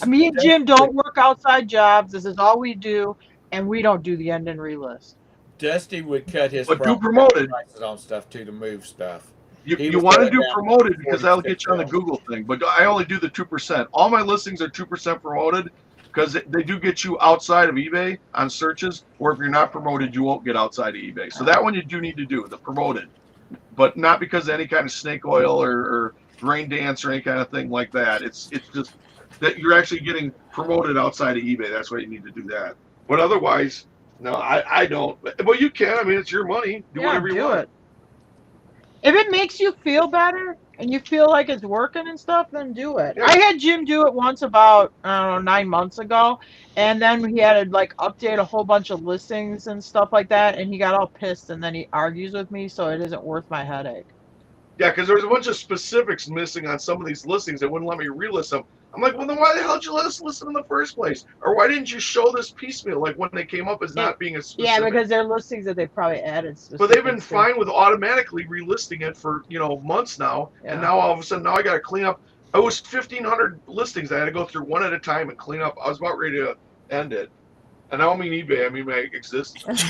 Me and Jim don't work outside jobs. This is all we do, and we don't do the end and relist. Dusty would cut his But do prices promoted. on stuff too to move stuff. You want to do promoted because that'll get you on the Google thing. But I only do the 2%. All my listings are 2% promoted because they do get you outside of eBay on searches. Or if you're not promoted, you won't get outside of eBay. So that one you do need to do, the promoted. But not because of any kind of snake oil or rain dance or any kind of thing like that. It's just that you're actually getting promoted outside of eBay. That's why you need to do that. But otherwise, no, I don't. Well, you can. I mean, it's your money. Do whatever you want. It. If it makes you feel better and you feel like it's working and stuff, then do it. Yeah. I had Jim do it once about, I don't know, 9 months ago. And then he had to like update a whole bunch of listings and stuff like that. And he got all pissed and then he argues with me. So it isn't worth my headache. Yeah, because there was a bunch of specifics missing on some of these listings that wouldn't let me relist them. I'm like, well, then why the hell did you let us listen in the first place? Or why didn't you show this piecemeal, like when they came up as not being a specific? Yeah, because they're listings that they probably added. But they've been fine with automatically relisting it for, months now. Yeah. And now all of a sudden, now I got to clean up. It was 1,500 listings. I had to go through one at a time and clean up. I was about ready to end it. And I don't mean eBay. I mean my existence.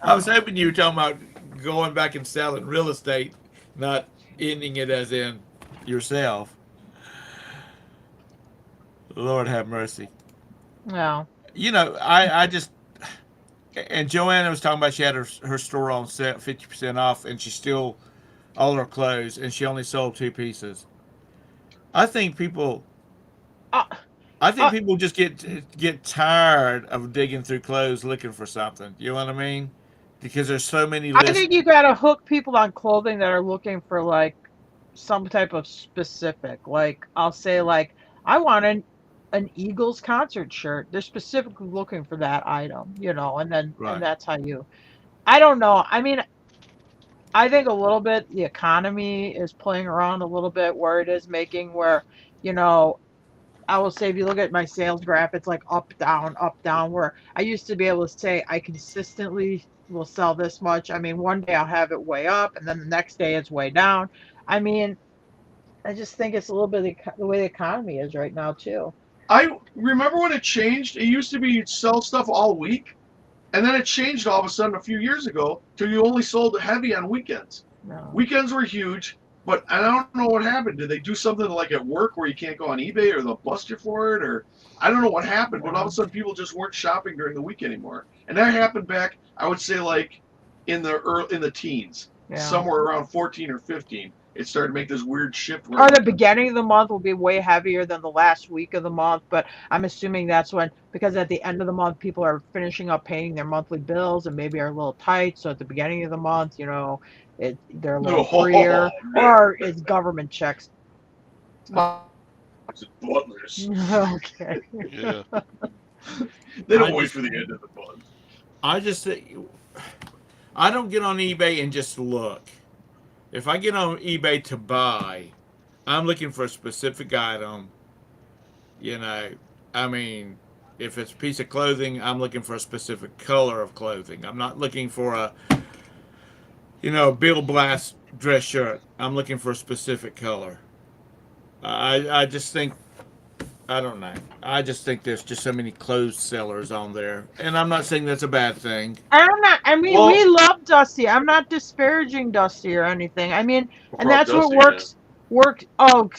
I was hoping you were talking about going back and selling real estate, not ending it as in yourself. Lord have mercy. No. I just, and Joanna was talking about she had her store on 50% off, and she still all her clothes, and she only sold 2 pieces. I think people people just get tired of digging through clothes looking for something. You know what I mean? Because there's so many lists. I think you got to hook people on clothing that are looking for like some type of specific. Like I'll say like I want an Eagles concert shirt. They're specifically looking for that item, and then and that's how you. I don't know. I mean, I think a little bit the economy is playing around a little bit where it is making where, I will say if you look at my sales graph, it's like up, down, where I used to be able to say I consistently will sell this much. I mean, one day I'll have it way up and then the next day it's way down. I mean, I just think it's a little bit the way the economy is right now too. I remember when it changed. It used to be you'd sell stuff all week, and then it changed all of a sudden a few years ago to you only sold heavy on weekends. No. Weekends were huge, but I don't know what happened. Did they do something like at work where you can't go on eBay or they'll bust you for it? Or I don't know what happened, but all of a sudden people just weren't shopping during the week anymore. And that happened back, I would say, like in the teens, somewhere around 14 or 15. It started to make this weird shift. Or the beginning of the month will be way heavier than the last week of the month, but I'm assuming that's when, because at the end of the month, people are finishing up paying their monthly bills and maybe are a little tight. So at the beginning of the month, they're a little freer, or it's government checks. Butlers. Okay. Yeah. They don't wait for the end of the month. I just think I don't get on eBay and just look. If I get on eBay to buy, I'm looking for a specific item. I mean, if it's a piece of clothing, I'm looking for a specific color of clothing. I'm not looking for a Bill Blast dress shirt. I'm looking for a specific color. I just think, I don't know. I just think there's just so many clothes sellers on there. And I'm not saying that's a bad thing. We love Dusty. I'm not disparaging Dusty or anything. I mean, and that's Dusty, what works. Oh,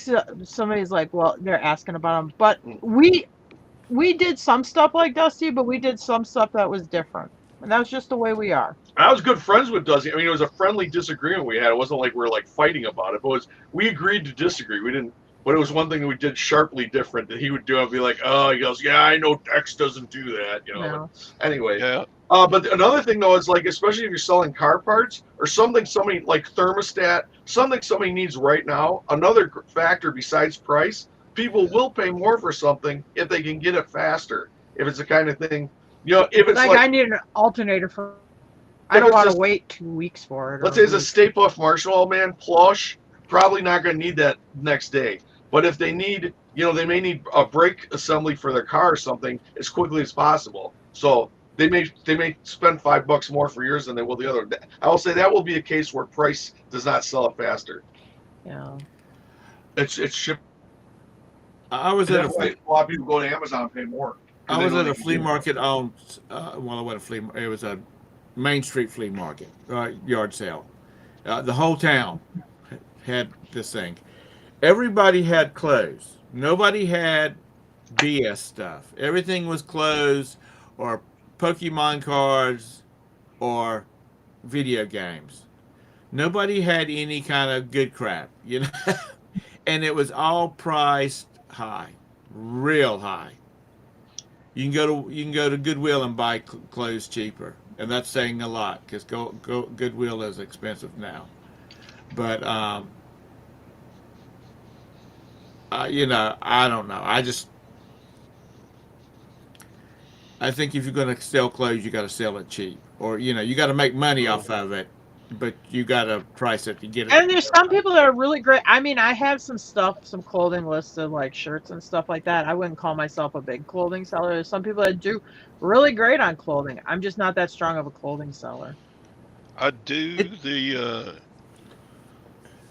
somebody's like, well, they're asking about him. But we did some stuff like Dusty, but we did some stuff that was different. And that was just the way we are. I was good friends with Dusty. I mean, it was a friendly disagreement we had. It wasn't like we were like fighting about it, but we agreed to disagree. We didn't. But it was one thing that we did sharply different that he would do. I'd be like, oh, he goes, yeah, I know X doesn't do that, No. Anyway. Yeah. But another thing, though, is like, especially if you're selling car parts or something somebody like thermostat, something somebody needs right now, another factor besides price, people will pay more for something if they can get it faster. If it's the kind of thing, if it's like I need an alternator for, I don't want to wait 2 weeks for it. Let's say it's a Stay Puft Marshall Man plush, probably not going to need that next day. But if they need, they may need a brake assembly for their car or something as quickly as possible. So they may spend $5 more for yours than they will the other. I will say that will be a case where price does not sell it faster. Yeah. It's shipped. I was at That's why a lot of people go to Amazon and pay more. I They was know at they a can flea get it. market on. Well, I went a flea. It was a Main Street flea market, yard sale. The whole town had this thing. Everybody had clothes. Nobody had BS stuff. Everything was clothes or Pokemon cards or video games. Nobody had any kind of good crap, and it was all priced high, real high. You can go to Goodwill and buy clothes cheaper, and that's saying a lot because Goodwill is expensive now. But I don't know. I think if you're going to sell clothes, you got to sell it cheap, or you got to make money off of it, but you got to price it to get it. And there's some people that are really great. I mean, I have some stuff, some clothing listed, like shirts and stuff like that. I wouldn't call myself a big clothing seller. There's some people that do really great on clothing. I'm just not that strong of a clothing seller. I do the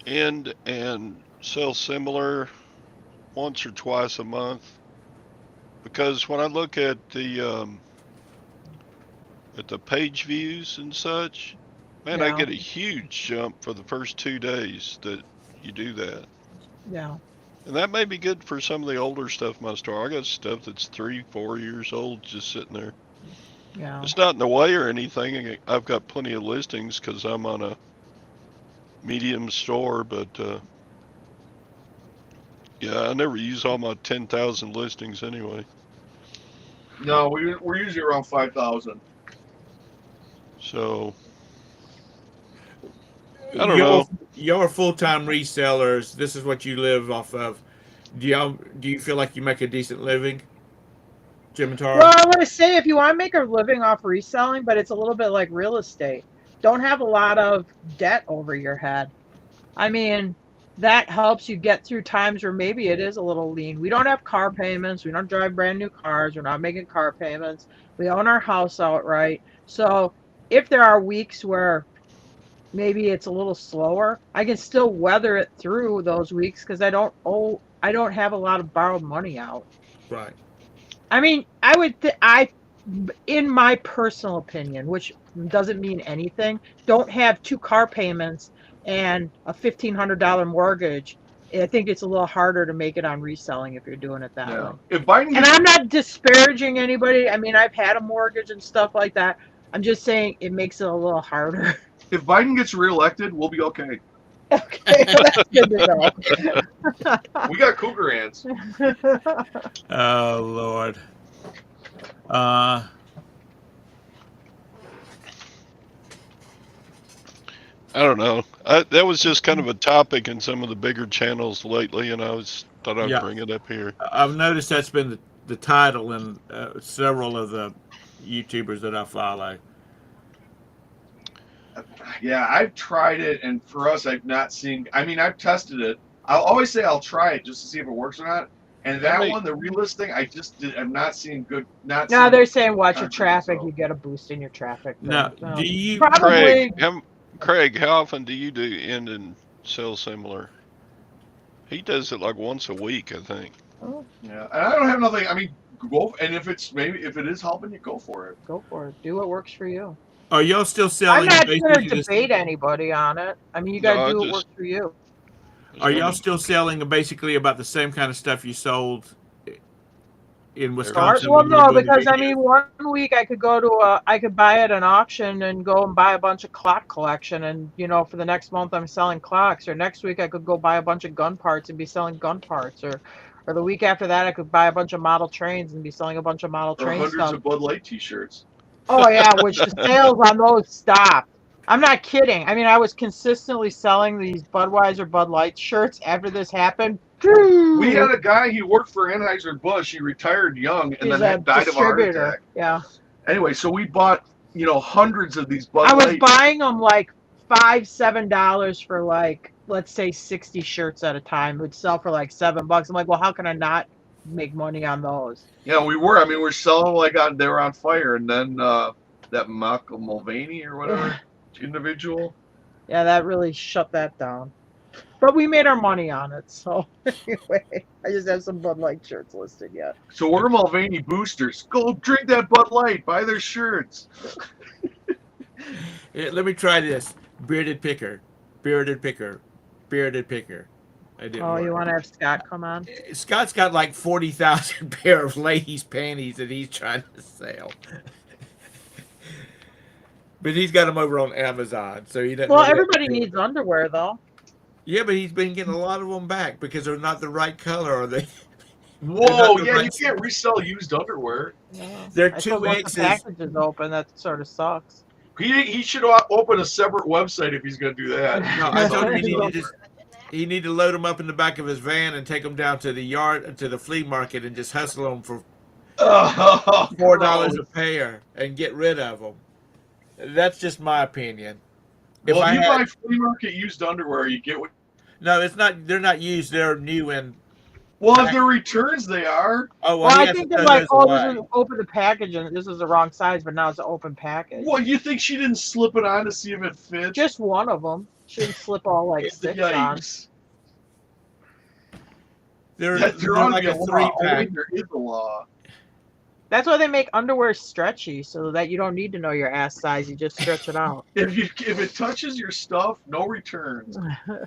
end and sell similar once or twice a month, because when I look at the page views and such, man, I Yeah. get a huge jump for the first 2 days that you do that. Yeah. And that may be good for some of the older stuff in my store. I got stuff that's 3, 4 years old just sitting there. Yeah. It's not in the way or anything. I've got plenty of listings because I'm on a medium store, but yeah, I never use all my 10,000 listings anyway. No, we're usually around 5,000. So I don't know. Your full-time resellers. This is what you live off of. Do you feel like you make a decent living, Jim and Tara? Well, I want to say if you want to make a living off reselling, but it's a little bit like real estate, don't have a lot of debt over your head. I mean, that helps you get through times where maybe it is a little lean. We don't have car payments. We don't drive brand new cars. We're not making car payments. We own our house outright. So if there are weeks where maybe it's a little slower, I can still weather it through those weeks because I don't have a lot of borrowed money out. Right. I mean, in my personal opinion, which doesn't mean anything, don't have two car payments and a $1,500 mortgage. I think it's a little harder to make it on reselling if you're doing it that way. If Biden And I'm not disparaging anybody. I mean, I've had a mortgage and stuff like that. I'm just saying it makes it a little harder. if Biden gets reelected, we'll be okay. Okay, well, that's good to know. We got cougar hands. Oh Lord. I don't know. That was just kind of a topic in some of the bigger channels lately, and thought I'd Yeah. bring it up here. I've noticed that's been the title in several of the YouTubers that I follow. Yeah, I've tried it, and for us, I've not seen. I mean, I've tested it. I'll always say I'll try it just to see if it works or not. And that one, the relisting, I've not seen good. No, seen they're saying watch your content, traffic. so. You get a boost in your traffic. Now, So, do you probably Craig, how often do you do end and sell similar? He does it like once a week, I think. Yeah, and I don't have nothing. I mean, go, and if it is helping you, go for it. go for it. Do what works for you. are y'all still I'm selling? not going to basically debate anybody on it. I mean, you got to do what works for you. Are y'all still selling basically about the same kind of stuff you sold in Wisconsin? Well, when you were no, doing the because I videos? mean, one week I could I could buy at an auction and go and buy a bunch of clock collection, and for the next month I'm selling clocks, or next week I could go buy a bunch of gun parts and be selling gun parts, or the week after that I could buy a bunch of model trains and be selling a bunch of model Or train hundreds stuff. of Bud Light T-shirts. Oh yeah, which the sales on those stopped. I'm not kidding. I mean, I was consistently selling these Budweiser Bud Light shirts after this happened. We had a guy, he worked for Anheuser-Busch. He retired young and He's then a died of a heart distributor. attack. Yeah. Anyway, so we bought, hundreds of these Bud I was Light. buying them like $5, $7 for like let's say 60 shirts at a time, would sell for like $7. I'm like, well, how can I not make money on those? Yeah, we were. I mean, we're selling like they were on fire, and then that Malcolm Mulvaney or whatever individual. Yeah, that really shut that down. But we made our money on it, so anyway, I just have some Bud Light shirts listed yet. So we're Mulvaney boosters. Go drink that Bud Light. Buy their shirts. Let me try this. Bearded picker, bearded picker, bearded picker. I didn't Oh, you work. want to have Scott come on? Scott's got like 40,000 pair of ladies' panties that he's trying to sell. But he's got them over on Amazon, so he doesn't. Well, really have to everybody do it. needs underwear, though. Yeah, but he's been getting a lot of them back because they're not the right color, or they. Whoa, the yeah, right you can't resell used underwear. Yeah. They're I still two left the X's. package is open. That sort of sucks. He should open a separate website if he's going to do that. No, I told him he need to load them up in the back of his van and take them down to the yard to the flea market and just hustle them for Oh, $4 a gross. pair and get rid of them. That's just my opinion. If Well, I if you had, buy flea market used underwear, you get what. no, it's not. They're not used. They're new and. Well, if they're returns, they are. Oh Well, he I has think to they're throw like, those oh, this away. is open the package, and this is the wrong size, but now it's an open package. Well, you think she didn't slip it on to see if it fits? Just one of them. Shouldn't slip all like 6 on. Yikes. They're There ought to like be a a law. 3-pack. There is a law. That's why they make underwear stretchy, so that you don't need to know your ass size. You just stretch it out. If it touches your stuff, no returns.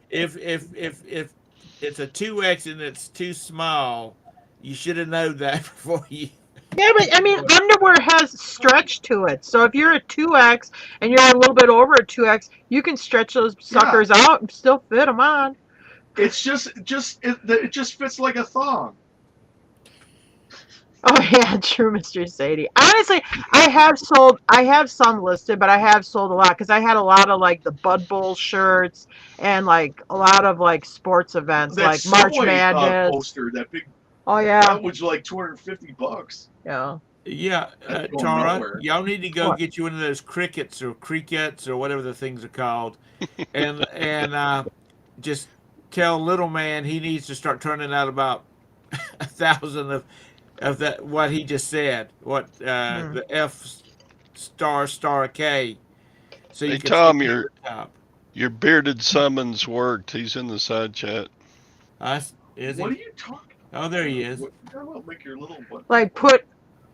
If it's a 2X and it's too small, you should have known that before you. Yeah, but I mean, underwear has stretch to it. So if you're a 2X and you're a little bit over a 2X, you can stretch those suckers out and still fit them on. It's it just fits like a thong. Oh yeah, true, Mr. Sadie. Honestly, I have some listed, but I have sold a lot because I had a lot of like the Bud Bowl shirts and like a lot of like sports events That like March Subway, Madness. poster, that big, Oh yeah, that was like $250. yeah. Yeah, That's going Tara, nowhere. y'all need to go What? get you one of those crickets or crickets or whatever the things are called, and just tell little man he needs to start turning out about 1,000 of that what he just said. What the F star K. So you Hey, can Tom, stick it your at the top. bearded summons worked. He's in the side chat. Is What are he? you talking Oh, there he is. about? What, make your little butt. Like put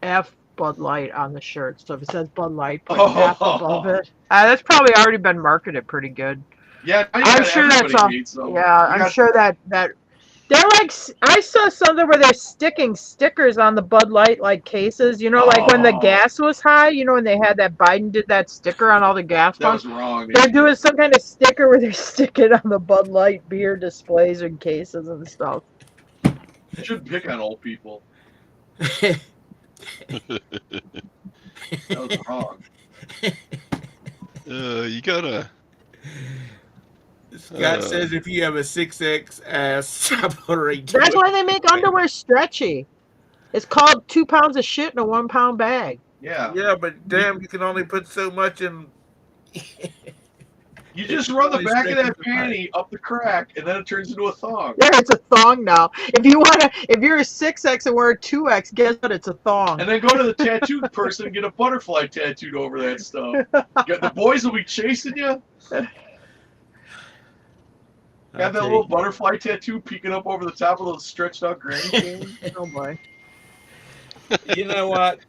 F Bud Light on the shirt. So if it says Bud Light, put Oh. F above it. That's probably already been marketed pretty good. Yeah, I'm sure that's all. Yeah, I'm sure that they're like, I saw something where they're sticking stickers on the Bud Light like cases. You know, like when the Oh. gas was high. You know, when they had that Biden did that sticker on all the gas That pumps. was wrong. They're doing some kind of sticker where they're sticking on the Bud Light beer displays and cases and stuff. You shouldn't pick on old people. That was wrong. You gotta. Scott says if you have a 6X ass, I'm ordering two. That's why they make underwear stretchy. It's called 2 pounds of shit in a 1 pound bag. Yeah. Yeah, but damn, you can only put so much in. You just run the Only back of that stretches the pipe. panty up the crack, and then it turns into a thong. Yeah, it's a thong now. If you're a 6X and wear a 2X, guess what? It's a thong. And then go to the tattoo person and get a butterfly tattooed over that stuff. The boys will be chasing you. Have that little butterfly tattoo peeking up over the top of those stretched out granny jeans. Oh boy, You know what?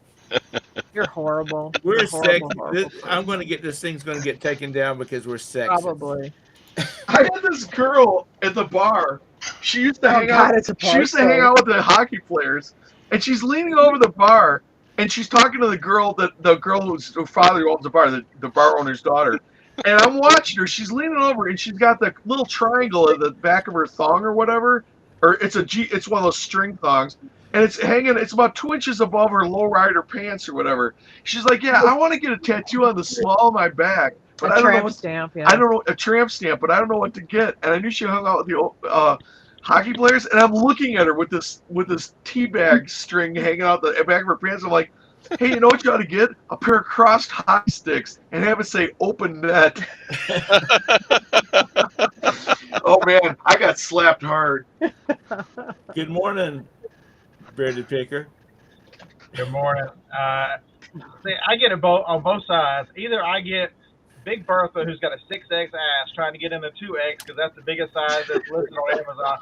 you're horrible. We're You're horrible, sexy. horrible. I'm going to get this thing's going to get taken down because we're sexy. Probably. I had this girl at the bar. She used to Oh, hang God, out. it's a She used to hang out with the hockey players, and she's leaning over the bar, and she's talking to the girl whose father owns the bar, the bar owner's daughter. And I'm watching her. She's leaning over, and she's got the little triangle at the back of her thong or whatever, or it's one of those string thongs, and it's hanging. It's about 2 inches above her low rider pants or whatever. She's like, "Yeah, I want to get a tattoo on the small of my back, but I don't know tramp what stamp. Yeah. I don't know a tramp stamp, but I don't know what to get." And I knew she hung out with the hockey players, and I'm looking at her with this tea bag string hanging out the back of her pants. I'm like, "Hey, you know what you ought to get? A pair of crossed hockey sticks and have it say open net." Oh man, I got slapped hard. Good morning, Bearded Picker. Good morning. See, I get it both on both sides. Either I get Big Bertha, who's got a 6X ass, trying to get into 2X because that's the biggest size that's listed on Amazon,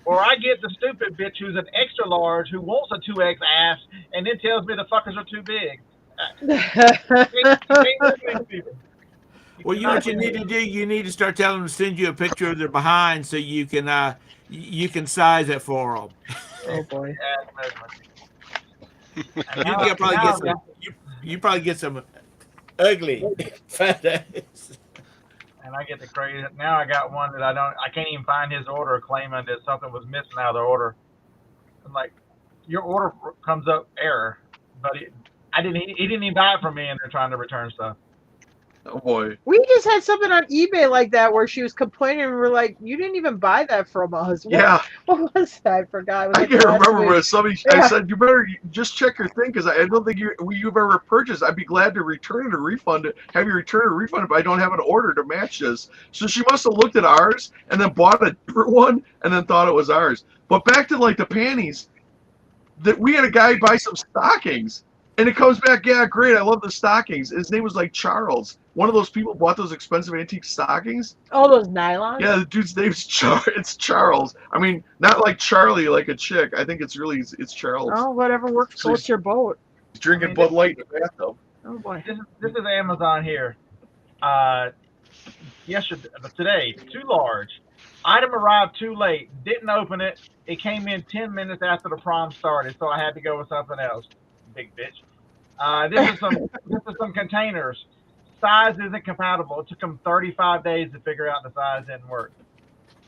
or I get the stupid bitch who's an extra large who wants a 2X ass and then tells me the fuckers are too big. You can't win these people. Well, you know what you need to do? You need to start telling them to send you a picture of their behind so you can size it for them. Oh boy. You probably get some ugly fat ass. And I get the crazy. Now I got one that I can't even find his order claiming that something was missing out of the order. I'm like, your order comes up error, but he didn't even buy it from me, and they're trying to return stuff. Oh boy. We just had something on eBay like that where she was complaining and we're like, you didn't even buy that from us. Yeah. What was that? I forgot. It was I like can't last remember, week. but somebody Yeah. I said you better just check your thing because I don't think you've ever purchased. I'd be glad to return it or refund it. Have you return or refund it, but I don't have an order to match this. So she must have looked at ours and then bought a different one and then thought it was ours. But back to like the panties, that we had a guy buy some stockings and it comes back, yeah, great, I love the stockings. His name was like Charles. One of those people bought those expensive antique stockings. Oh, those nylons? Yeah, the dude's name's It's Charles. I mean, not like Charlie, like a chick. I think it's Charles. Oh, whatever works So floats your boat. He's drinking Bud Light in the bathtub. Oh boy. This is Amazon here. Today, too large. Item arrived too late. Didn't open it. It came in 10 minutes after the prom started, so I had to go with something else. Big bitch. This is some containers. Size isn't compatible. It took them 35 days to figure out the size didn't work.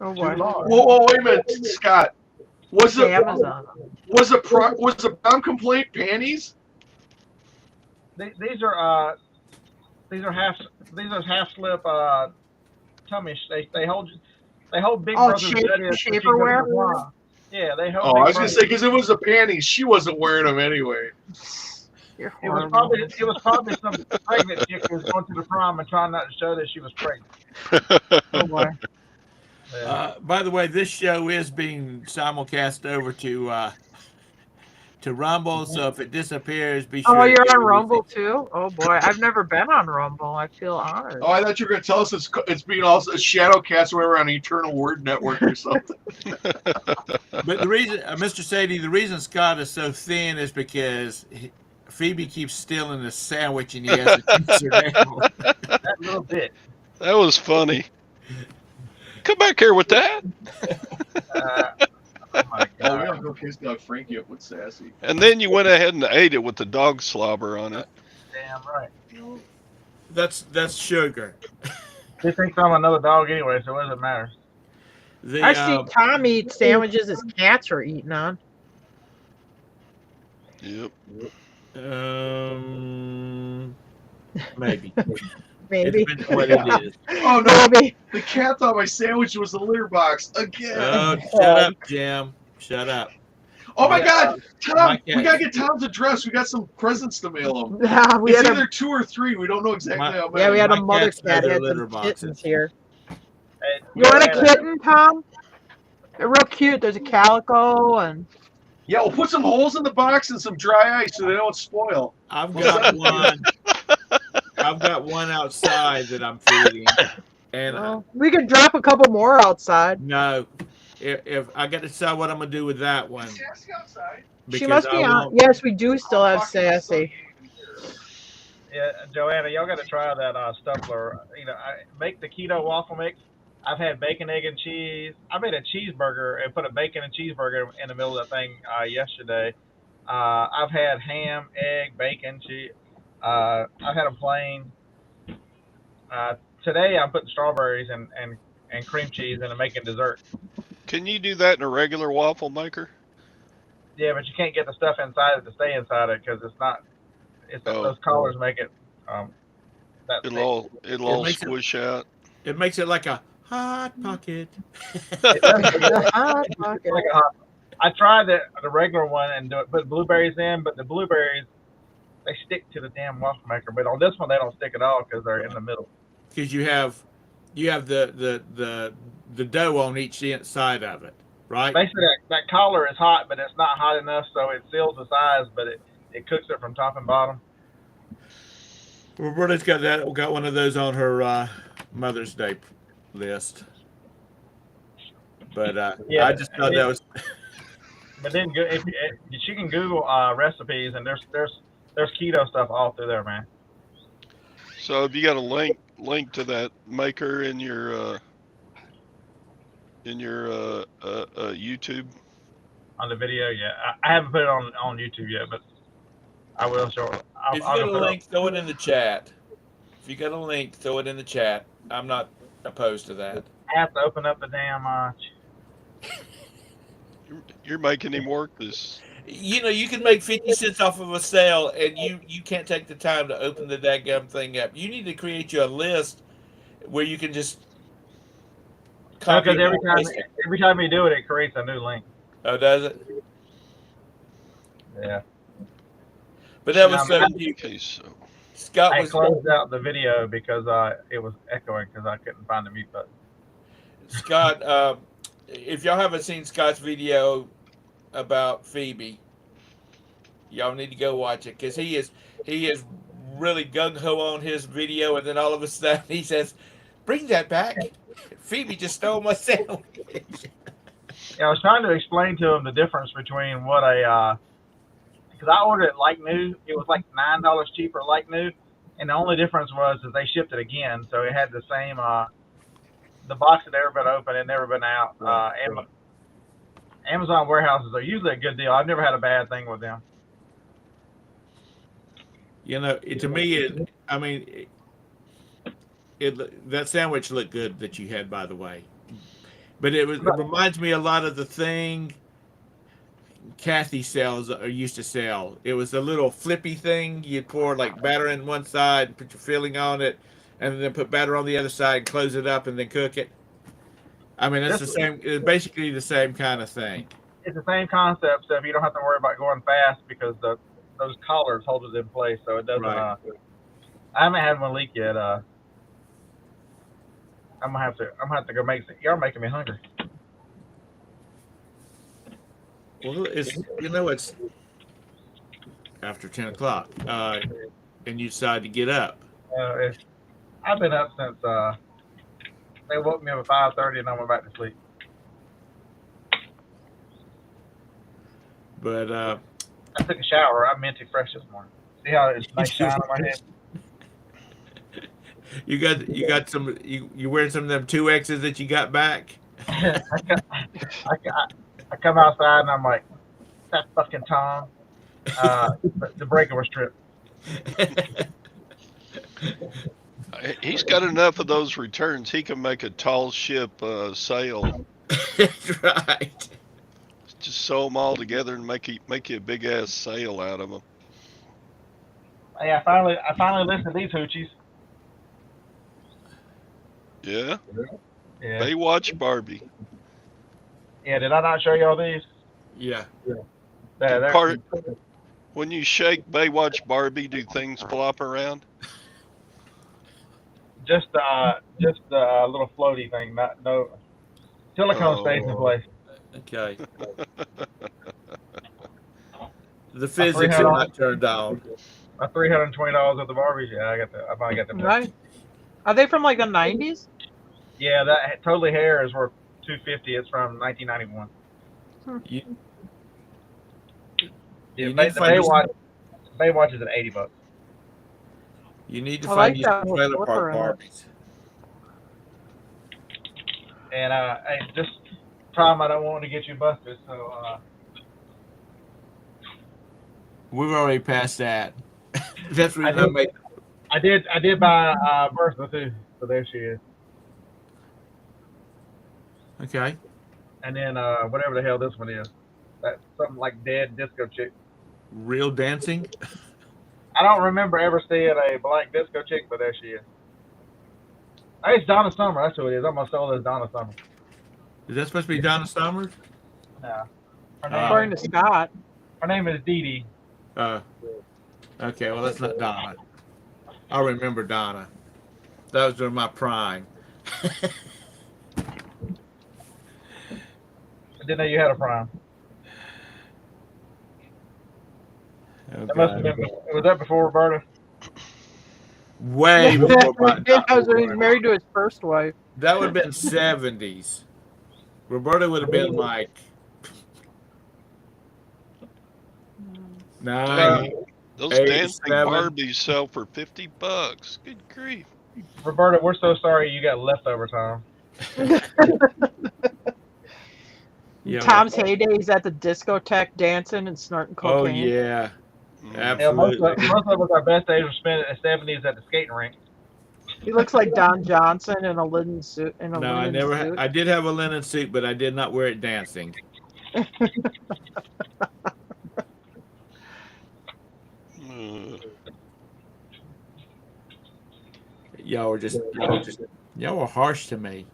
Oh Too boy. large. Whoa, wait a minute, Scott. Was Okay, it Amazon. was the prom complaint panties? These are half slip tummy. They hold Big Oh, Brother's shape- gut is when she shaperwear? goes to prom. Yeah, they hold. Oh, Big I was gonna Brother. say because it was the panties. She wasn't wearing them anyway. You're It was horrible. probably some pregnant chick who was going to the prom and trying not to show that she was pregnant. Oh boy. Yeah. By the way, this show is being simulcast over to Rumble, so if it disappears, be sure. Oh, to you're get on a Rumble receipt. too? Oh boy, I've never been on Rumble. I feel honored. Oh, I thought you were gonna tell us it's being also a shadow cast or whatever on Eternal Word Network or something. But the reason, Mr. Sadie, the reason Scott is so thin is because Phoebe keeps stealing the sandwich and he has to chase her down. That little bit. That was funny. Come back here with that. Oh my Oh, we god. don't go kiss dog Frankie up with Sassy. And then you went ahead and ate it with the dog slobber on it. Damn right. That's sugar. He thinks I'm another dog anyway, so what does it matter? I've seen Tom eat sandwiches his cats were eating on. Yep. Maybe. Maybe. It depends on what it is. Oh no, Maybe. the cat thought my sandwich was the litter box again. Oh, shut up, Jim. Shut up. Oh my Yeah. God, Tom! My We cat- gotta get Tom's address. We got some presents to mail him. Yeah, we It's had either a 2 or 3. We don't know exactly how many. yeah, we had My a mother cats know cat their had litter some boxes. kittens here. Hey, You want a Joanna, kitten, Tom? They're real cute. There's a calico and Yeah, we'll put some holes in the box and some dry ice so they don't spoil. I've got one. I've got one outside that I'm feeding, and well, we could drop a couple more outside. no, if I got to decide what I'm gonna do with that one, Sassy outside. She must be I on. won't- Yes, we do still have Sassy. Yeah, Joanna, y'all got to try that Stuffler. You know, make the keto waffle mix. I've had bacon, egg, and cheese. I made a cheeseburger and put a bacon and cheeseburger in the middle of that thing yesterday. I've had ham, egg, bacon, cheese. I've had them plain. Today I'm putting strawberries and cream cheese and I'm making dessert. Can you do that in a regular waffle maker? Yeah, but you can't get the stuff inside it to stay inside it because it's not. Those collars make it. That It'll all makes it- squish out. It makes it like a hot pocket. Hot pocket. like a hot. I tried the regular one and put blueberries in, but the blueberries they stick to the damn waffle maker. But on this one they don't stick at all because they're in the middle. Because you have the the dough on each side of it, right? Basically, that collar is hot, but it's not hot enough, so it seals the sides, but it cooks it from top and bottom. Roberta's got one of those on her Mother's Day list. But Yeah, I just thought that was but then if she can Google recipes, and there's keto stuff all through there, man. So have you got a link to that maker in your YouTube? On the video, yeah, I haven't put it on YouTube yet, but I will shortly. if you got a link, throw it in the chat. If you got a link, throw it in the chat. I'm not opposed to that. I have to open up the damn. You're making him work this. You know, you can make 50 cents off of a sale, and you can't take the time to open the dadgum thing up. You need to create you a list where you can just copy Because and paste it. every time you do it, it creates a new link. Oh, does it? Yeah. But that was Yeah, so I'm- cute. Okay, so Scott I was closed out the video because it was echoing because I couldn't find the mute button. Scott. If y'all haven't seen Scott's video about Phoebe, y'all need to go watch it because he is really gung ho on his video, and then all of a sudden he says, "Bring that back." Phoebe just stole my sandwich. Yeah, I was trying to explain to him the difference between what because I ordered it like new. It was like $9 cheaper like new, and the only difference was that they shipped it again, so it had the same. The box had never been open and never been out. Amazon warehouses are usually a good deal. I've never had a bad thing with them. You know, to me, that sandwich looked good that you had, by the way. But it reminds me a lot of the thing Kathy sells or used to sell. It was a little flippy thing. You'd pour like batter in one side, put your filling on it, and then put batter on the other side, and close it up, and then cook it. I mean, it's the same. It's basically the same kind of thing. It's the same concept, so if you don't have to worry about going fast because those collars hold it in place, so it doesn't. Right. I haven't had one leak yet. I'm gonna have to go make some. You're making me hungry. Well, it's after 10 o'clock, and you decide to get up. I've been up since they woke me up at 5:30 and I went back to sleep. But I took a shower. I'm minty fresh this morning. See how it's nice shine on my head? you got some. You wearing some of them 2X's that you got back? I come outside and I'm like, that fucking Thom. The breaker was tripped. he's got enough of those returns. He can make a tall ship sail. That's right. Just sew them all together and make you a big ass sail out of them. Hey, I finally listened to these hoochies. Yeah. Yeah. Baywatch Barbie. Yeah. Did I not show y'all these? Yeah. They're- When you shake Baywatch Barbie, do things flop around? Just a little floaty thing. No silicone stays in place. Okay. The physics are not turned on. My $320 at the Barbies. Yeah, I finally got them. Right. Are they from like the 90s? Yeah, that Totally Hair is worth $250. It's from 1991. You Yeah, need to find Baywatch is at $80. You need to I find like you that some whole trailer park flipper in it. Barbies. And just Thom, I don't want to get you busted, so We've already passed that. That's the reason I made. I did buy Bertha too, so there she is. Okay. And then whatever the hell this one is, that's something like Dead Disco Chick. Real dancing. I don't remember ever seeing a black disco chick, but there she is. Hey, it's Donna Summer. That's who it is. I'm gonna sell this Donna Summer. Is that supposed to be Donna Summers? No. According to Scott. Her name is Didi. Okay, well, that's not Donna. I remember Donna. That was during my prime. didn't know you had a Prime. Oh That must have God. been. Was that before Roberta? Way before my That was when he was married to his first wife. That would have been 70s. Roberta would have been like Wow. 9, Those 8, dancing 7. Barbies sell for $50. Good grief. Roberta, we're so sorry you got leftover time. Yeah. Tom's heydays at the discotheque dancing and snorting Oh cocaine. yeah. Mm. Yeah, most Absolutely. of us our best days were spent in the 70s at the skating rink. He looks like Don Johnson in a linen suit. No, I never. I did have a linen suit, but I did not wear it dancing. Uh, y'all were harsh to me.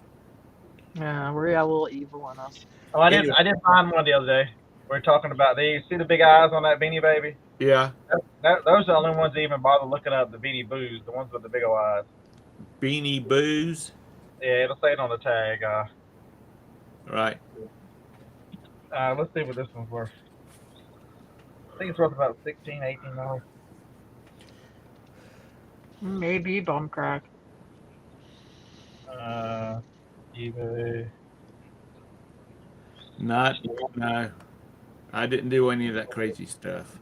Yeah, we got a little evil in us. Oh, I Anyway. did find one the other day. We were talking about these. See the big eyes on that Beanie Baby? Yeah. Those are the only ones that even bother looking up the Beanie Boos, the ones with the big old eyes. Beanie Boos. Yeah, it'll say it on the tag. Right. Let's see what this one's worth. I think it's worth about $16, $18. Maybe bum crack. eBay. No. I didn't do any of that crazy stuff.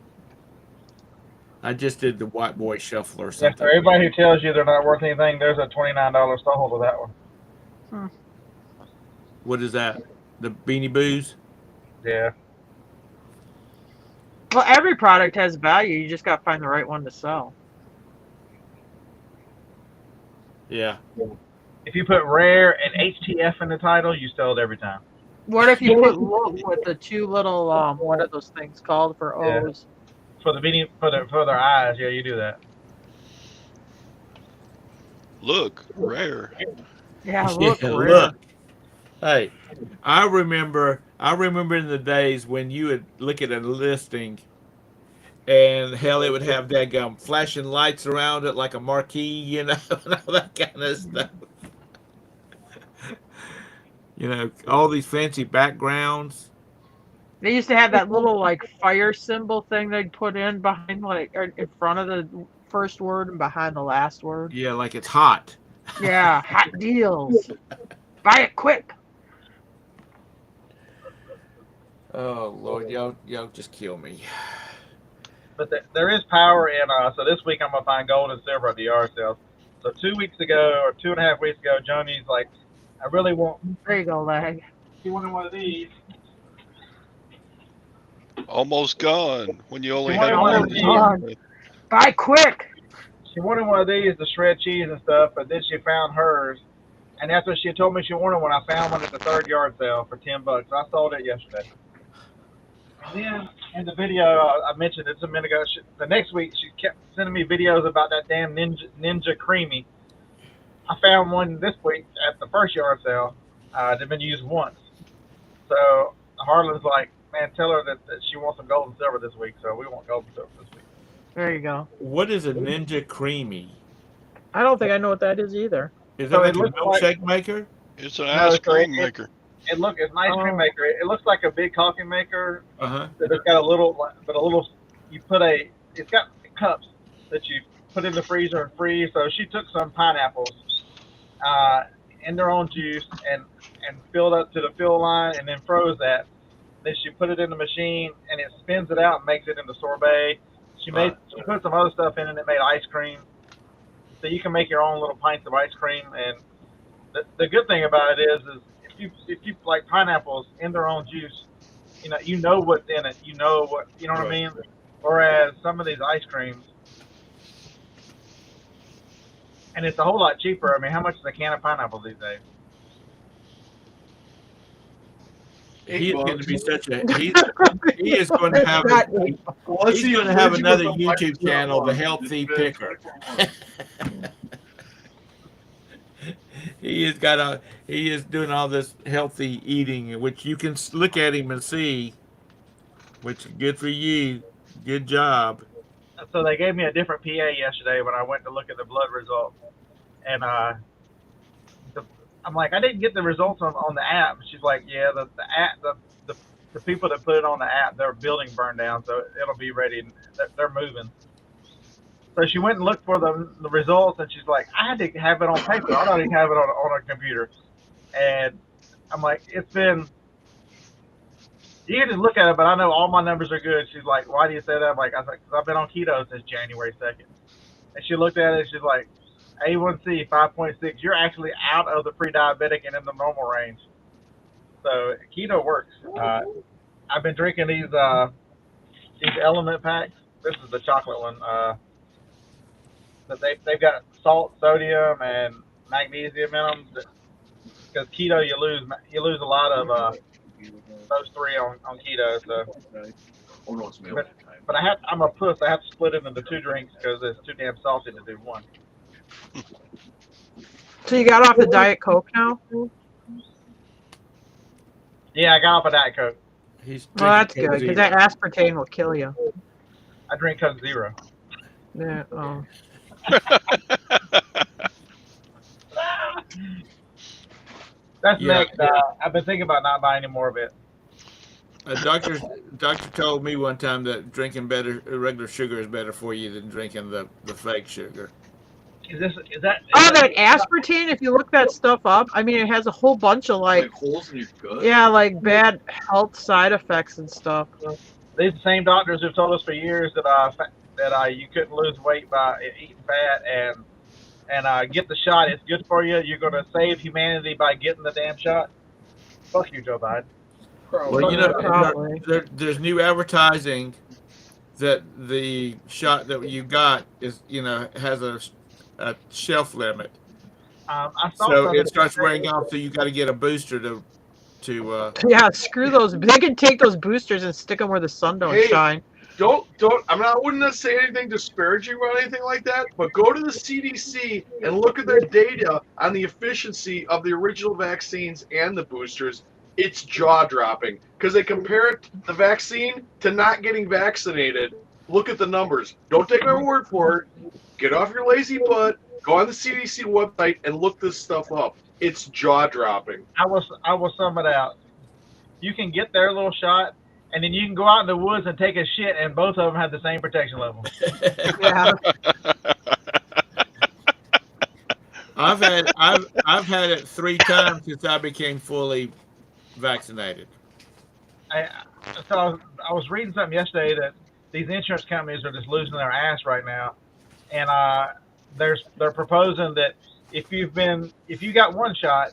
I just did the white boy shuffle or Yes, something. for everybody who tells you they're not worth anything, there's a $29 sold of that one. What is that? The Beanie Boos? Yeah. Well, every product has value. You just got to find the right one to sell. Yeah. If you put rare and HTF in the title, you sell it every time. What if you put look with the two little what are those things called for Yeah. O's? For the Beanie, for their eyes, yeah, you do that. look, rare. Yeah, look, Yeah, rare. look. Hey, I remember in the days when you would look at a listing and hell, it would have daggum flashing lights around it like a marquee, you know, and all that kind of stuff. You know, all these fancy backgrounds. They used to have that little like fire symbol thing they'd put in behind like or in front of the first word and behind the last word. Yeah, like it's hot. Yeah, hot deals. Buy it quick. Oh Lord, y'all just kill me. But there is power in. So this week I'm gonna find gold and silver at the yard sales. So 2 weeks ago or 2.5 weeks ago, Joni's like, I really want. There you go, leg. She wanted one of these. Almost gone when you only She had wanted one one. of Almost these. Buy quick. She wanted one of these to shred cheese and stuff, but then she found hers. And after she told me she wanted one, I found one at the third yard sale for $10. I sold it yesterday. And then in the video I mentioned it's a minute ago. The next week she kept sending me videos about that damn Ninja Creamy. I found one this week at the first yard sale. They've been used once. So Harlan's like, man, tell her that she wants some gold and silver this week. So we want gold and silver this week. There you go. What is a Ninja Creamy? I don't think I know what that is either. Is So that it like a looks milkshake maker? It's an No, ice so cream maker. It's an ice cream Oh. maker. It looks like a big coffee maker. Uh-huh. It's got a little, it's got cups that you put in the freezer and freeze. So she took some pineapples in their own juice and filled up to the fill line and then froze that. Then she put it in the machine and it spins it out and makes it into sorbet. She put some other stuff in and it made ice cream. So you can make your own little pints of ice cream. And the good thing about it is if you like pineapples in their own juice, you know what's in it. You know what I mean. Whereas some of these ice creams, and it's a whole lot cheaper. I mean, how much is a can of pineapple these days? He is going to $8. be such a he is going to have Well, let's he's see going to if have Reggie another was on YouTube my channel, The channel. Healthy Picker. He is doing all this healthy eating, which you can look at him and see, which is good for you. Good job. So they gave me a different PA yesterday when I went to look at the blood results, and I'm like, I didn't get the results on the app. She's like, yeah, the app, the people that put it on the app, their building burned down, so it'll be ready. They're moving. So she went and looked for the results, and she's like, I had to have it on paper. I don't even have it on a computer. And I'm like, it's been. You can just look at it, but I know all my numbers are good. She's like, why do you say that? I'm like, I was like, because I've been on keto since January 2nd. And she looked at it, and she's like, A1C 5.6. You're actually out of the pre-diabetic and in the normal range. So keto works. I've been drinking these element packs. This is the chocolate one. But they've got salt, sodium, and magnesium in them. Because keto, you lose a lot of those three on keto. So, Oh no, it's mail but, time. but I'm a puss. I have to split it into two drinks because it's too damn salty to do one. So you got off the Diet Coke now? Yeah, I got off a Diet Coke. He's Well, that's drinking good because Zero. that aspartame will kill you. I drink Coke Zero. Yeah. Oh. That's Yeah. next. I've been thinking about not buying any more of it. A doctor told me one time that drinking regular sugar is better for you than drinking the fake sugar. Is that? Oh, that aspartame, if you look that stuff up, I mean, it has a whole bunch of Like holes in your gut. yeah, like bad health side effects and stuff. These same doctors who've told us for years that you couldn't lose weight by eating fat and get the shot. It's good for you. You're gonna save humanity by getting the damn shot. Fuck you, Joe Biden. Well, Probably. there's new advertising that the shot that you got is has a shelf limit, I saw so something it starts wearing off. So you got to get a booster to. Yeah, screw those. They can take those boosters and stick them where the sun don't Hey. shine. Don't. I wouldn't say anything disparaging about anything like that. But go to the CDC and look at their data on the efficiency of the original vaccines and the boosters. It's jaw dropping because they compare it the vaccine to not getting vaccinated. Look at the numbers. Don't take my word for it. Get off your lazy butt. Go on the CDC website and look this stuff up. It's jaw dropping. I will sum it out. You can get their little shot, and then you can go out in the woods and take a shit, and both of them have the same protection level. Yeah. I've had it 3 times since I became fully vaccinated. So I was reading something yesterday that these insurance companies are just losing their ass right now, and they're proposing that if you got one shot,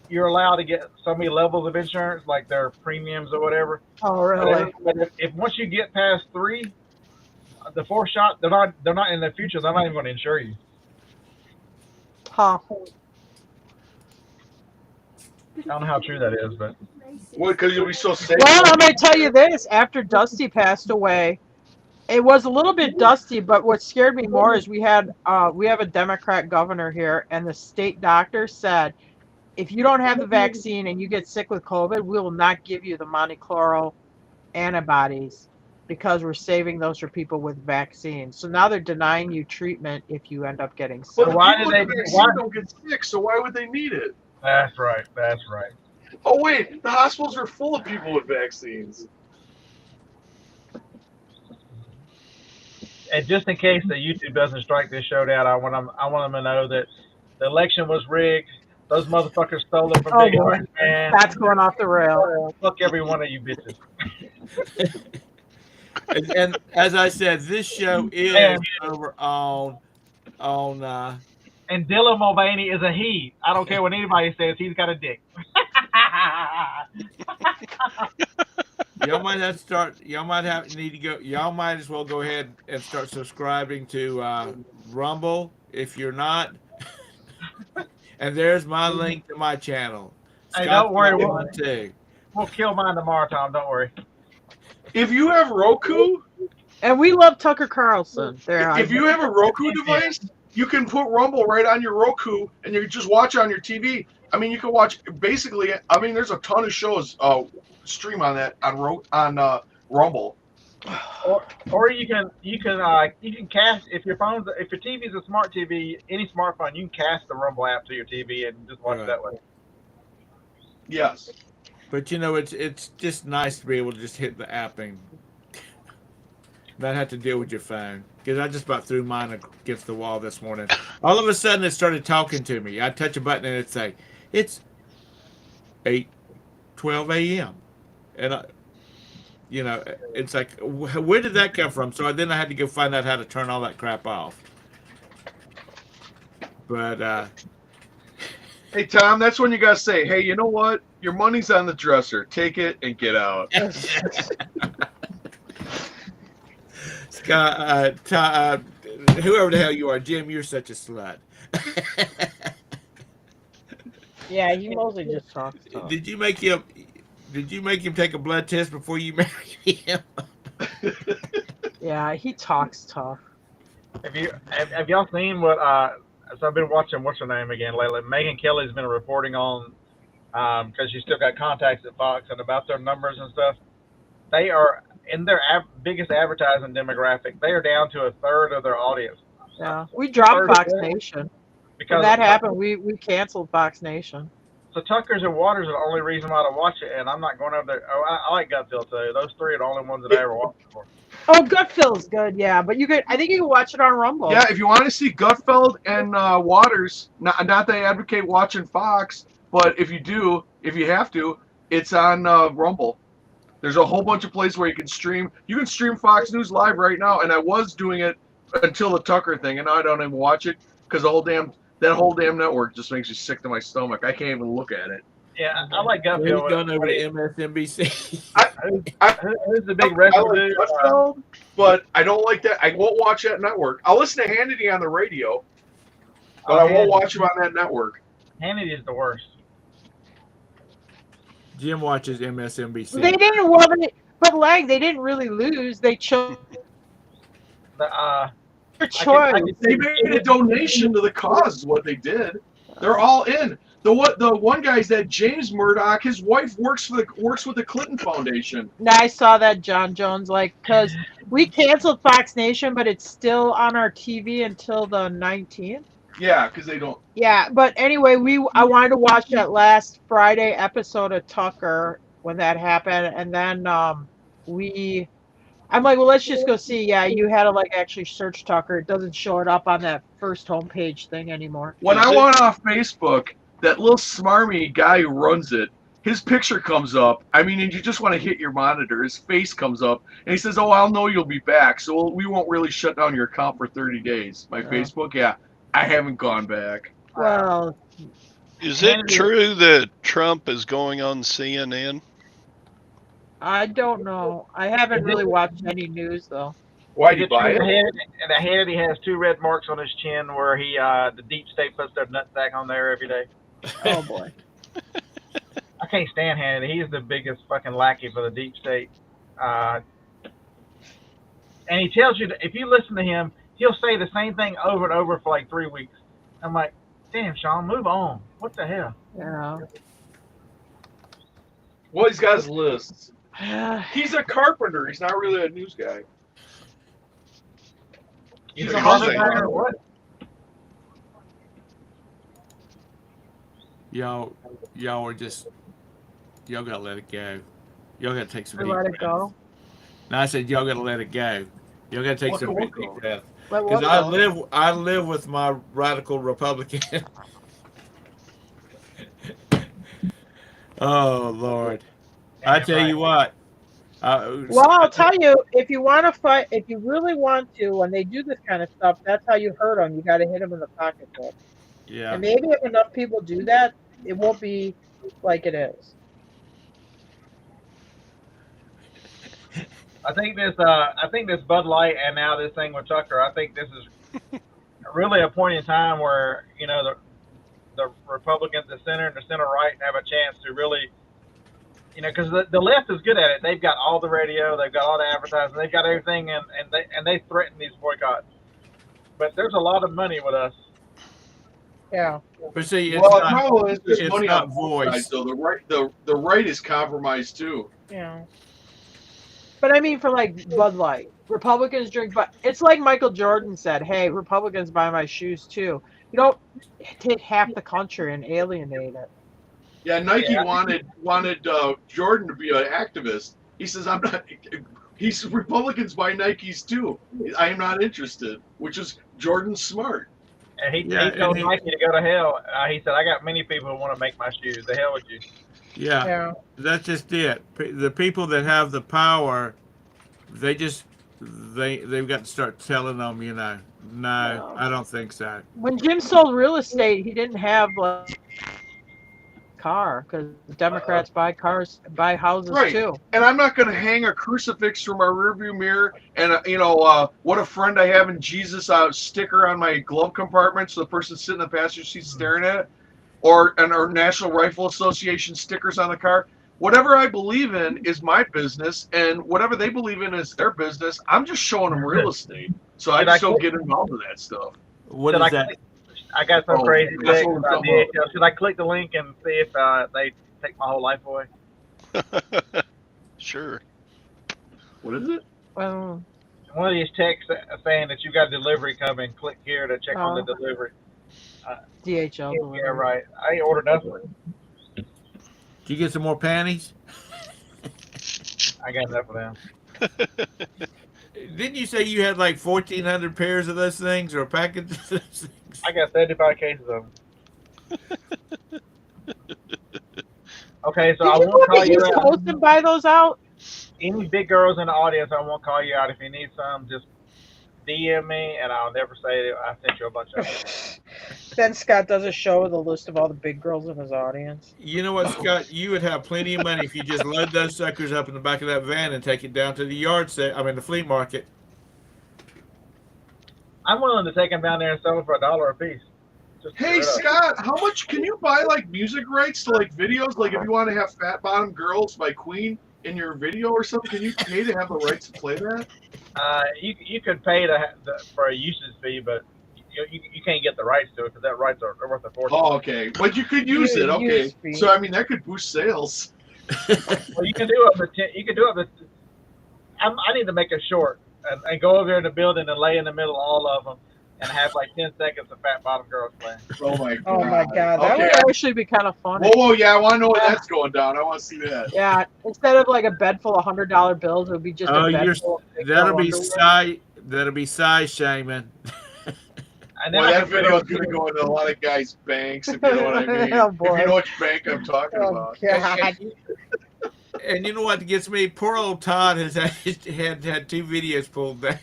you're allowed to get so many levels of insurance, like their premiums or whatever. Oh, really? But if once you get past 3, the 4th shot, they're not in the future. They're not even going to insure you. Huh. I don't know how true that is, but What? Because you'll be so safe. Well, I'm going to tell you this. After Dusty passed away, it was a little bit dusty, but what scared me more is we have a Democrat governor here, and the state doctor said, if you don't have the vaccine and you get sick with COVID, we will not give you the monoclonal antibodies because we're saving those for people with vaccines. So now they're denying you treatment if you end up getting sick. But why people do with they- the vaccine don't get sick, so why would they need it? that's right. Oh wait, the hospitals are full of people with vaccines. And just in case that YouTube doesn't strike this show down, I want them to know that the election was rigged. Those motherfuckers stole it from Oh, Big boy. Orange Man. That's going off the rail. Fuck every one of you bitches. And as I said, this show is Man. over on And Dylan Mulvaney is a he. I don't care what anybody says. He's got a dick. y'all might have to start. Y'all might need to go. Y'all might as well go ahead and start subscribing to Rumble if you're not. And there's my link to my channel. Hey, don't worry, too. We'll kill mine tomorrow, Tom. Don't worry. If you have Roku, And we love Tucker Carlson. There, if you have a Roku device, you can put Rumble right on your Roku, and you can just watch it on your TV. I mean, you can watch basically. I mean, there's a ton of shows stream on that on Rumble. Or you can cast if your TV is a smart TV, any smartphone, you can cast the Rumble app to your TV and just watch it Right. that way. Yes. But it's just nice to be able to just hit the app and not have to deal with your phone. Because I just about threw mine against the wall this morning. All of a sudden, it started talking to me. I'd touch a button and it'd say, "It's 8:12 a.m." And it's like, where did that come from? So then I had to go find out how to turn all that crap off. But Hey, Tom, that's when you got to say, hey, you know what? Your money's on the dresser. Take it and get out. Scott, whoever the hell you are, Jim, you're such a slut. Yeah, he mostly just talks. Did you make him take a blood test before you married him? Yeah, he talks tough. Have y'all seen what? So I've been watching what's her name again lately. Megyn Kelly's been reporting on because she's still got contacts at Fox and about their numbers and stuff. They are in their biggest advertising demographic. They are down to a third of their audience. Yeah, we dropped Fox Nation. Because when that happened, we canceled Fox Nation. So Tucker's and Waters are the only reason why to watch it, and I'm not going over there. Oh, I like Gutfield too. Those three are the only ones that I ever watched before. Oh, Gutfeld's good, yeah, but I think you can watch it on Rumble. Yeah, if you want to see Gutfeld and Waters, not that I advocate watching Fox, but if you have to, it's on Rumble. There's a whole bunch of places where you can stream. You can stream Fox News Live right now, and I was doing it until the Tucker thing, and now I don't even watch it because that whole damn network just makes me sick to my stomach. I can't even look at it. Yeah, I like Gutfield. He's going over to MSNBC. Who's the big wrestler dude? Gutfeld, but I don't like that. I won't watch that network. I'll listen to Hannity on the radio, but I won't watch him on that network. Hannity is the worst. Jim watches MSNBC. They didn't they didn't really lose. They chose their choice. They made a donation to the cause. Is what they did. They're all in. The one guy's that James Murdoch. His wife works with the Clinton Foundation. Now I saw that John Jones because we canceled Fox Nation, but it's still on our TV until the 19th. Yeah, because they don't. Yeah, but anyway, I wanted to watch that last Friday episode of Tucker when that happened, and then I'm like, well, let's just go see. Yeah, you had to actually search Tucker. It doesn't show it up on that first homepage thing anymore. When I went off Facebook, that little smarmy guy who runs it, his picture comes up. I mean, and you just want to hit your monitor. His face comes up, and he says, "Oh, I'll know you'll be back, so we won't really shut down your account for 30 days." My Facebook, yeah. I haven't gone back. Well, is it true that Trump is going on CNN? I don't know. I haven't really watched any news though. Why did you buy it? And the head, he has 2 red marks on his chin where the deep state puts their nutsack on there every day. Oh boy. I can't stand Hannity. He's the biggest fucking lackey for the deep state. And he tells you that if you listen to him, he'll say the same thing over and over for 3 weeks. I'm like, damn, Sean, move on. What the hell? Yeah. Well, he's got his lists. He's a carpenter. He's not really a news guy. He's a carpenter or what? Y'all are just y'all gotta let it go. Y'all gotta take some deep Let it breaths. go. No, I said y'all gotta let it go. Y'all gotta take some deep breaths. Let Because what I live with my radical Republican. Oh Lord! I tell you what. Well, I'll tell you, if you want to fight, if you really want to, when they do this kind of stuff, that's how you hurt them. You got to hit them in the pocketbook. Yeah. And maybe if enough people do that, it won't be like it is. I think this Bud Light and now this thing with Tucker. I think this is really a point in time where the Republicans, the center, and the center right have a chance to really, because the left is good at it. They've got all the radio, they've got all the advertising, they've got everything, and they threaten these boycotts. But there's a lot of money with us. Yeah. But see, the problem is there's it's money not on both voice. sides, so the right is compromised too. Yeah. But I mean, for like Bud Light, Republicans drink, but it's like Michael Jordan said, "Hey, Republicans buy my shoes too." You don't take half the country and alienate it. Yeah, Nike Yeah. wanted Jordan to be an activist. He says, "I'm not." He's Republicans buy Nikes too. I am not interested, which is Jordan's smart. And he Yeah, told and Nike to go to hell. He said, "I got many people who want to make my shoes. The hell with you." yeah, Yeah. that's just it. The people that have the power, they just they've got to start telling them, no, Well, I don't think so. when Jim sold real estate, he didn't have like a car because Democrats buy houses Right. too. And I'm not going to hang a crucifix from my rearview mirror and what a friend I have in Jesus sticker on my glove compartment so the person sitting in the passenger seat staring at it, or National Rifle Association stickers on the car. Whatever I believe in is my business, and whatever they believe in is their business. I'm just showing them real estate, so I Should just I don't click- get involved with that stuff. What Should is I that? click? I got some Oh, crazy that's text what we're about talking about. DHL. Should I click the link and see if they take my whole life away? Sure. What is it? Well, One of these texts saying that you got delivery coming. Click here to check on the delivery. DHL Yeah, delivery. right. I ain't ordered nothing. Did you get some more panties? I got enough of them. Didn't you say you had like 1,400 pairs of those things or a package of those things? I got 75 cases of them. Okay, so Did I you won't go to call the you East out. Coast and buy those out? Any big girls in the audience, I won't call you out. If you need some, just DM me, and I'll never say I sent you a bunch of them. Then Scott does a show with a list of all the big girls in his audience. You know what, Scott? You would have plenty of money if you just load those suckers up in the back of that van and take it down to the the flea market. I'm willing to take them down there and sell them for $1 a piece. Just to Hey get rid of them. Scott, how much can you buy like music rights to like videos? Like if you want to have Fat Bottom Girls by Queen in your video or something, can you pay to have the rights to play that? You could pay for a usage fee, but you can't get the rights to it because that rights are worth a fortune. Oh, okay. But you could use it. Okay. Use fee. So I mean that could boost sales. Well, you can do up to 10. You can do up to. I need to make a short and go over there in the building and lay in the middle of all of them and have like 10 seconds of Fat Bottom Girls playing. Oh my god. Oh my god, that Okay. would actually be kind of funny. Whoa, yeah, I want to know where that's going down. I want to see that. Yeah, instead of like a bed full of $100 bills, it would be just Oh, a bed you're full of big that'll girl be underwear. size shaming. And then Boy, I that can put video it- is going to go into a lot of guys' banks, if you know what I mean. Oh, If boy. you know which bank I'm talking Oh about. god. And you know what gets me? Poor old Todd has had 2 videos pulled down.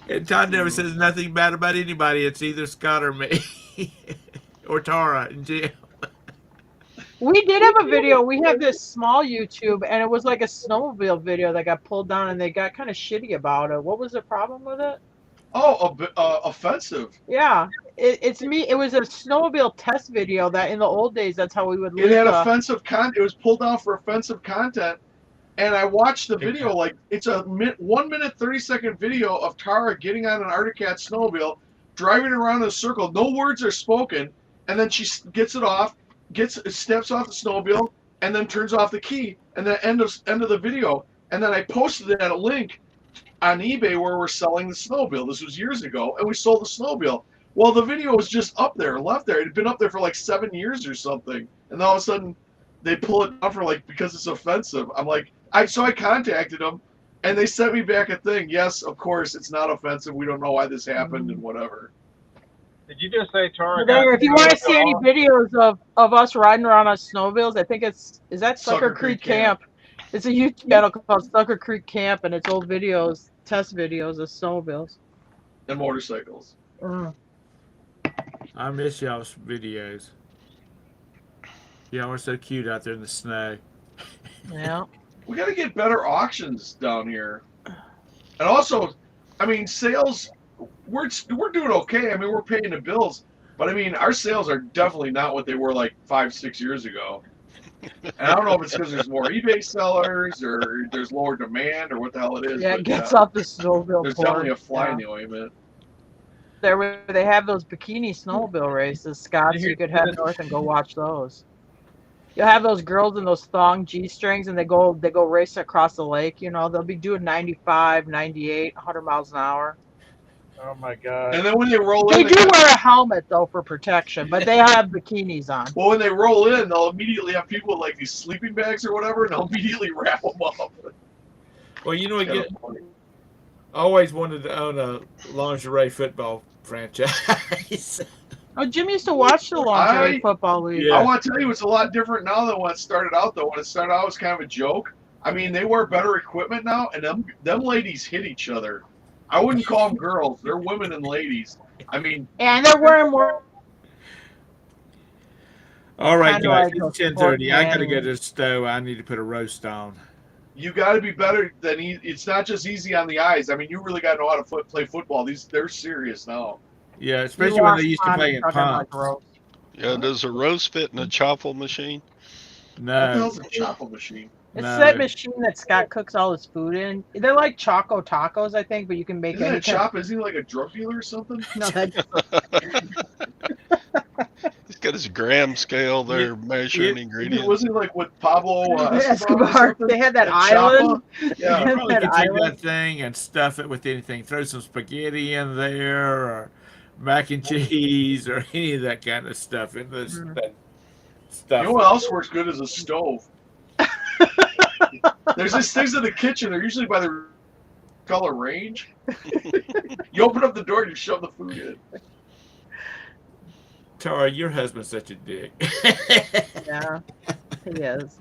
And Todd never says nothing bad about anybody. It's either Scott or me. Or Tara and Jim. We did have a video. We have this small YouTube, and it was like a snowmobile video that got pulled down, and they got kind of shitty about it. What was the problem with it? Oh, offensive. Yeah, it's me. It was a snowmobile test video that in the old days, that's how we would It leave had the- offensive content. It was pulled down for offensive content. And I watched the video, like, it's a 1 minute, 30-second video of Tara getting on an Arctic Cat snowmobile, driving around in a circle. No words are spoken. And then she gets it off, steps off the snowmobile, and then turns off the key. And then end of the video. And then I posted that link on eBay where we're selling the snowmobile. This was years ago. And we sold the snowmobile. Well, the video was just up there, left there. It had been up there for like 7 years or something. And all of a sudden, they pull it down for like, because it's offensive. I'm like, so I contacted them, and they sent me back a thing. Yes, of course, it's not offensive. We don't know why this happened and whatever. Did you just say Tara? There, if you want to see any videos of us riding around on snowmobiles, I think is that Sucker Creek Camp. It's a YouTube channel called Sucker Creek Camp, and it's old videos, test videos of snowmobiles. And motorcycles. I miss y'all's videos. Y'all were so cute out there in the snow. Yeah. We got to get better auctions down here. And also, I mean, sales, we're doing okay. I mean, we're paying the bills. But, I mean, our sales are definitely not what they were like 5-6 years ago. And I don't know if it's because there's more eBay sellers or there's lower demand or what the hell it is. Yeah, but, it gets off the snowmobile. there's porn. definitely a fly in Yeah. the ointment. There where they have those bikini snowmobile races, Scott, so you could head north and go watch those. You'll have those girls in those thong G-strings, and they go race across the lake. You know, they'll be doing 95, 98, 100 miles an hour. Oh my god. And then when they roll They in, do wear a helmet though for protection, but they have bikinis on. well, when they roll in, they'll immediately have people with like these sleeping bags or whatever, and they'll immediately wrap them up. Well, you know, It's kinda I funny. always wanted to own a lingerie football franchise. Oh, Jim used to watch the lingerie football league. Yeah. I want to tell you, it's a lot different now than when it started out. Though when it started out, it was kind of a joke. I mean, they wear better equipment now, and them ladies hit each other. I wouldn't call them girls; they're women and ladies. I mean, And they're wearing more. All right, Kinda guys, like it's a 10:30. I gotta sport go to the stove. I need to put a roast on. you got to be better than it's not just easy on the eyes. I mean, you really got to know how to play football. They're serious now. Yeah, especially when they used to play in Like pumps. Yeah, does a roast fit in a chopple machine? What the No, hell's a chopper machine? It's no. that machine that Scott cooks all his food in. They're like Choco Tacos, I think, but you can make Isn't any that chop? Isn't he like a drug dealer or something? No, that's He's got his gram scale there measuring ingredients. Wasn't he like with Pablo Escobar. or something? They had that And island. Chapa? You Yeah. probably That could take island. that thing and stuff it with anything. Throw some spaghetti in there, or mac and cheese, or any of that kind of stuff in this that stuff. You know what else works good is a stove. There's these things in the kitchen. They're usually by the color range. You open up the door and you shove the food in. Tara, your husband's such a dick. Yeah, he is.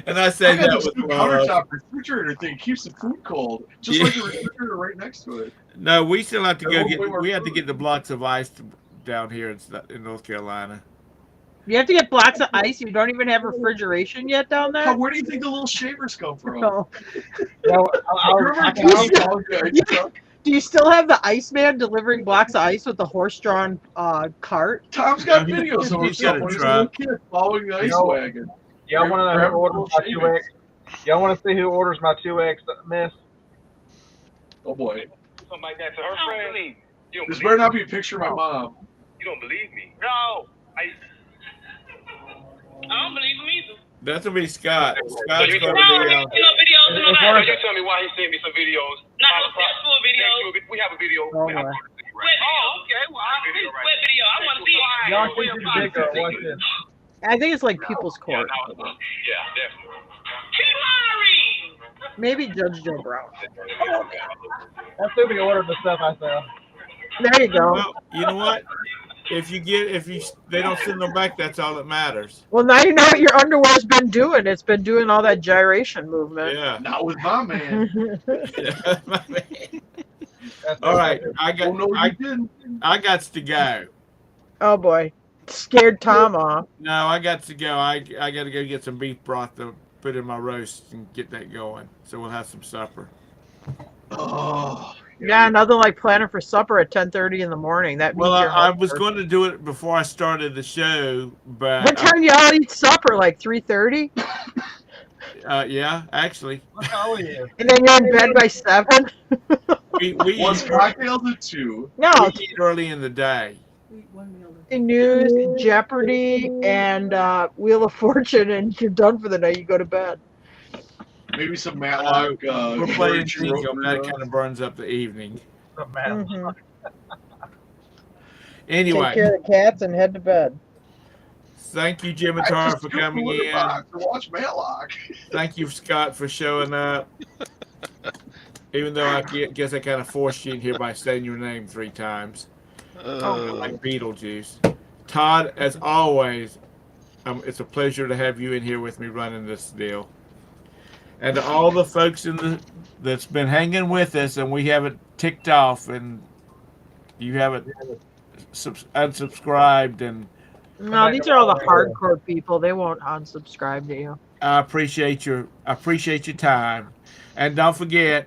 And I say I got that this with new love. countertop refrigerator thing. Keeps the food cold, just like the refrigerator right next to it. No, we still have to They're go way more get. We have to food. get the blocks of ice down here in North Carolina. You have to get blocks of ice. You don't even have refrigeration yet down there. Where do you think the little shavers come from? Oh. Well, Do you still have the Iceman delivering blocks of ice with the horse-drawn cart? Tom's got Yeah, videos of he's got a himself when he's a little truck. kid following the ice know- wagon. y'all want to know Grab who orders my little 2X? Y'all want to see who orders my 2X miss? Oh boy. Something like that to her friend. You don't This believe better not be a picture of my mom. You don't believe me? No. I don't believe him either. That's gonna be Scott. Scott's No, gonna you be. know videos and all It's that. worth You tell me why he sent me some videos. Not no sexual videos. We have a video. Oh, We have a my. video. Oh, okay. Well, I see what video. I want to see it. Y'all see this big girl. Watch this. I think it's like People's Court. Yeah, definitely. Kimari! Maybe Judge Joe Brown. That's who be ordering the stuff I sell. There you go. Well, you know what? If they don't send them back, that's all that matters. Well, now you know what your underwear's been doing. It's been doing all that gyration movement. Yeah. Not with my man. All right, Oh no, you didn't. I got to go. Oh boy, scared Tom off. No, I got to go. I got to go get some beef broth to put in my roast and get that going. So we'll have some supper. Oh. Yeah, nothing like planning for supper at 10:30 in the morning. That means Well, you're I was hungry. going to do it before I started the show, but What time y'all eat supper? Like 3:30, yeah, actually, Look how old he is. and then you're in bed by 7. we What's eat, cocktails at 2? No, we eat early in the day. news, Jeopardy, and Wheel of Fortune, and you're done for the night. You go to bed. Maybe some Matlock. We're playing Birch bingo. Road. That kind of burns up the evening. Oh, man. Mhm. Anyway, Take care of the cats and head to bed. thank you, Jim and I Tara, just for took coming the in. box to watch Matlock. Thank you, Scott, for showing up. Even though I guess I kind of forced you in here by saying your name 3 times, like Beetlejuice. Todd, as always, it's a pleasure to have you in here with me running this deal. And to all the folks that's been hanging with us, and we haven't ticked off, and you haven't unsubscribed, and No, these are all the hardcore people. They won't unsubscribe to you. I appreciate your time. And don't forget,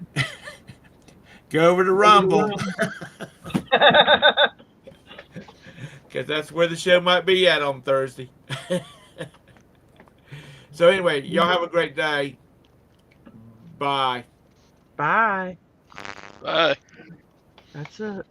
go over to Rumble, because that's where the show might be at on Thursday. So anyway, y'all have a great day. Bye. Bye. Bye. That's it.